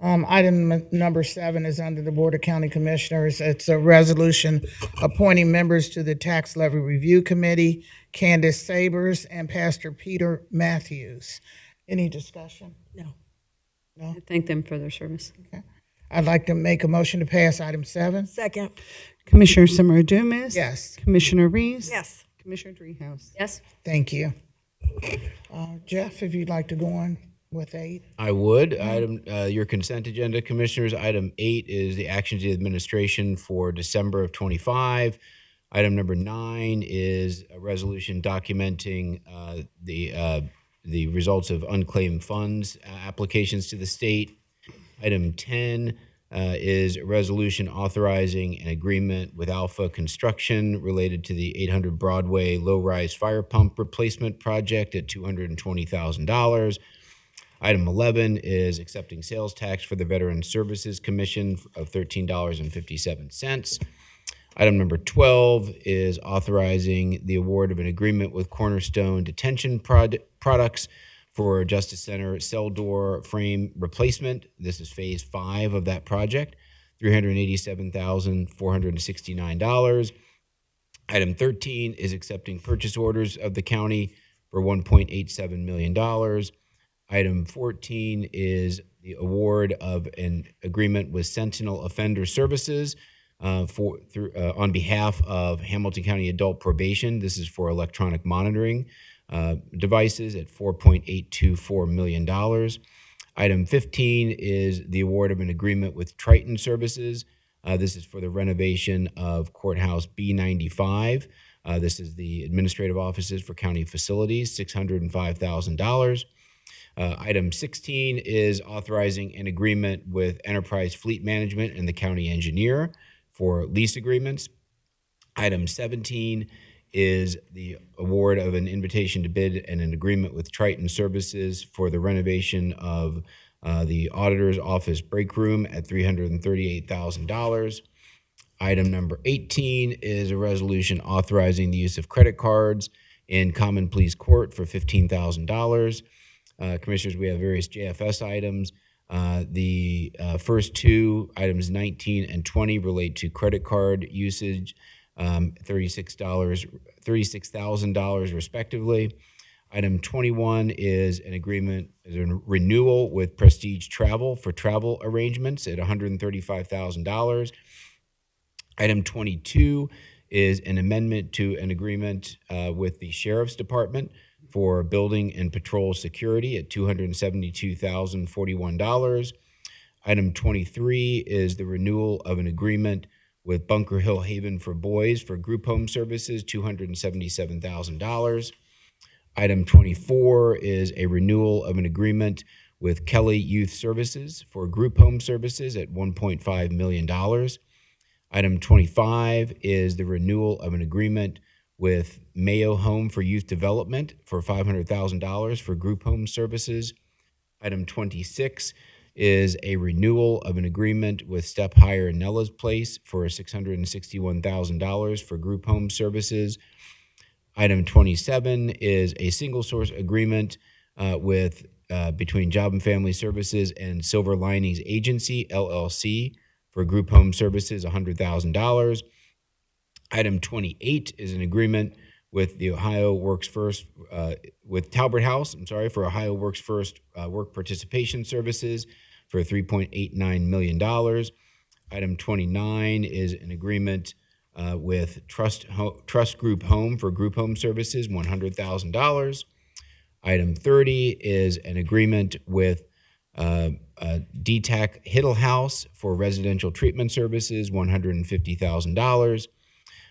Item number 7 is under the Board of County Commissioners. It's a resolution appointing members to the Tax Levy Review Committee, Candace Sabers and Pastor Peter Matthews. Any discussion? No. No? I thank them for their service. Okay. I'd like to make a motion to pass item 7. Second. Commissioner Summer Dumas. Yes. Commissioner Reese. Yes. Commissioner Dreehouse. Yes. Thank you. Jeff, if you'd like to go on with 8. I would. Item your consent agenda, Commissioners. Item 8 is the actions of the administration for December of 25. Item number 9 is a resolution documenting the results of unclaimed funds applications to the state. Item 10 is a resolution authorizing an agreement with Alpha Construction related to the 800 Broadway low-rise fire pump replacement project at $220,000. Item 11 is accepting sales tax for the Veterans Services Commission of $13.57. Item number 12 is authorizing the award of an agreement with Cornerstone Detention Products for Justice Center cell door frame replacement. This is phase 5 of that project, $387,469. Item 13 is accepting purchase orders of the county for $1.87 million. Item 14 is the award of an agreement with Sentinel Offender Services on behalf of Hamilton County Adult Probation. This is for electronic monitoring devices at $4.824 million. Item 15 is the award of an agreement with Triton Services. This is for the renovation of Courthouse B95. This is the administrative offices for county facilities, $605,000. Item 16 is authorizing an agreement with Enterprise Fleet Management and the county engineer for lease agreements. Item 17 is the award of an invitation to bid and an agreement with Triton Services for the renovation of the auditor's office break room at $338,000. Item number 18 is a resolution authorizing the use of credit cards in Common Pleas Court for $15,000. Commissioners, we have various JFS items. The first 2, items 19 and 20, relate to credit card usage, $36,000 respectively. Item 21 is a renewal with Prestige Travel for travel arrangements at $135,000. Item 22 is an amendment to an agreement with the Sheriff's Department for building and patrol security at $272,041. Item 23 is the renewal of an agreement with Bunker Hill Haven for Boys for group home services, $277,000. Item 24 is a renewal of an agreement with Kelly Youth Services for group home services at $1.5 million. Item 25 is the renewal of an agreement with Mayo Home for Youth Development for $500,000 for group home services. Item 26 is a renewal of an agreement with Step Higher Nella's Place for $661,000 for group home services. Item 27 is a single source agreement with between Job and Family Services and Silver Linings Agency, LLC, for group home services, $100,000. Item 28 is an agreement with the Ohio Works First, with Talbert House, for Ohio Works First work participation services for $3.89 million. Item 29 is an agreement with Trust Group Home for group home services, $100,000. Item 30 is an agreement with DTAC Hiddle House for residential treatment services, $150,000.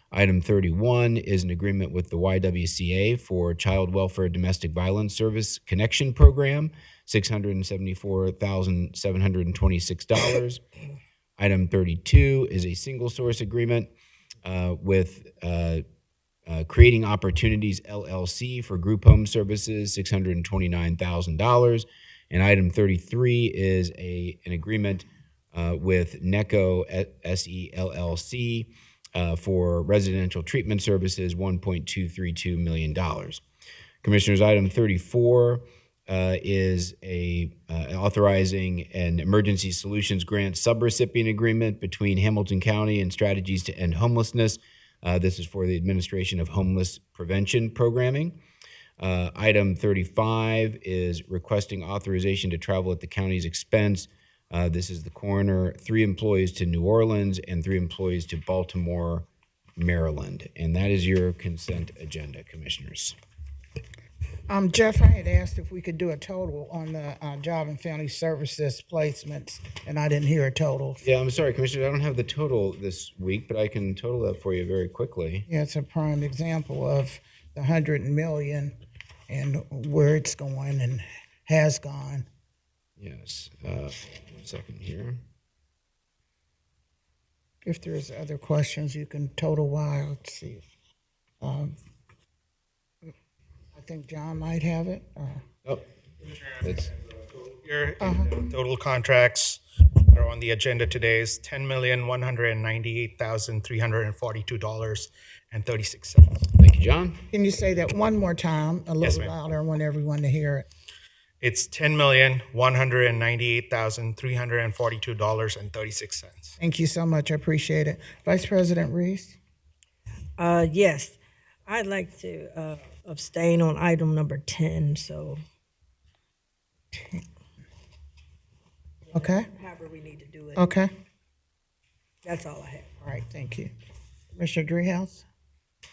Item 31 is an agreement with the YWCA for Child Welfare Domestic Violence Service Connection Program, $674,726. Item 32 is a single source agreement with Creating Opportunities LLC for group home services, $629,000. And item 33 is an agreement with NECO SE LLC for residential treatment services, $1.232 million. Commissioners, item 34 is authorizing an emergency solutions grant subrecipient agreement between Hamilton County and Strategies to End Homelessness. This is for the administration of homeless prevention programming. Item 35 is requesting authorization to travel at the county's expense. This is the coroner, 3 employees to New Orleans and 3 employees to Baltimore, Maryland. And that is your consent agenda, Commissioners. Jeff, I had asked if we could do a total on the Job and Family Services placements, and I didn't hear a total. Yeah, I'm sorry, Commissioner, I don't have the total this week, but I can total that for you very quickly. Yeah, it's a prime example of the 100 million and where it's going and has gone. Yes, 1 second here. If there's other questions, you can total while. Let's see. I think John might have it. That's Your total contracts that are on the agenda today is $10,198,342.36. Thank you, John. Can you say that one more time, a little louder? I want everyone to hear it. It's $10,198,342.36. Thank you so much. I appreciate it. Vice President Reese? Yes, I'd like to abstain on item number 10, so. Okay. However we need to do it. Okay. That's all I have. All right, thank you. Commissioner Dreehouse? I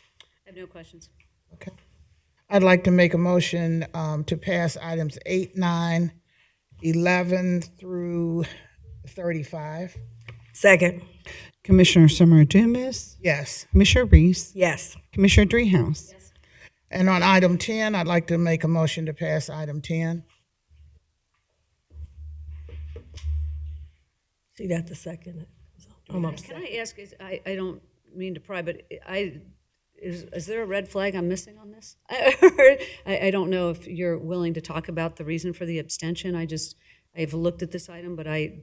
have no questions. Okay. I'd like to make a motion to pass items 8, 9, 11 through 35. Second. Commissioner Summer Dumas. Yes. Commissioner Reese. Yes. Commissioner Dreehouse. Yes. And on item 10, I'd like to make a motion to pass item 10. See that the second. I'm upset. Can I ask, I don't mean to pry, but is there a red flag I'm missing on this? I don't know if you're willing to talk about the reason for the abstention. I've looked at this item, but I'm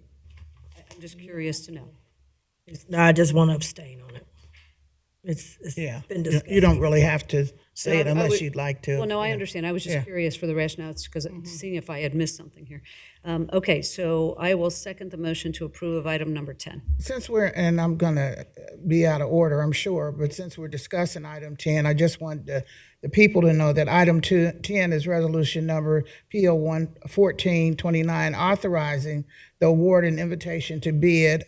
just curious to know. No, I just want to abstain on it. It's been discussed. You don't really have to say it No, unless you'd like to. Well, no, I understand. I was just curious for the rationales because seeing if I had missed something here. Okay, so I will second the motion to approve of item number 10. Since and I'm going to be out of order, I'm sure, but since we're discussing item 10, I just want the people to know that item 10 is resolution number PO 1429, authorizing the award and invitation to bid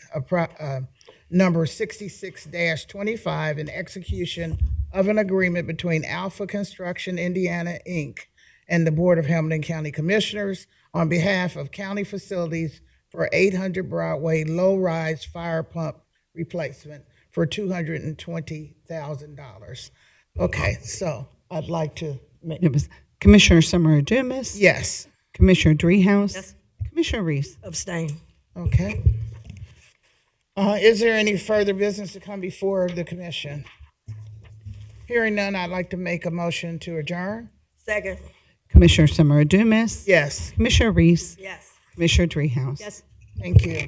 number 66-25 and execution of an agreement between Alpha Construction Indiana, Inc. and the Board of Hamilton County Commissioners on behalf of county facilities for 800 Broadway low-rise fire pump replacement for $220,000. Okay, so I'd like to make... It was Commissioner Summer Dumas. Yes. Commissioner Dreehouse. Yes. Commissioner Reese. Abstain. Okay. Is there any further business to come before the commission? Hearing none, I'd like to make a motion to adjourn. Second. Commissioner Summer Dumas. Yes. Commissioner Reese. Yes. Commissioner Dreehouse. Yes. Thank you.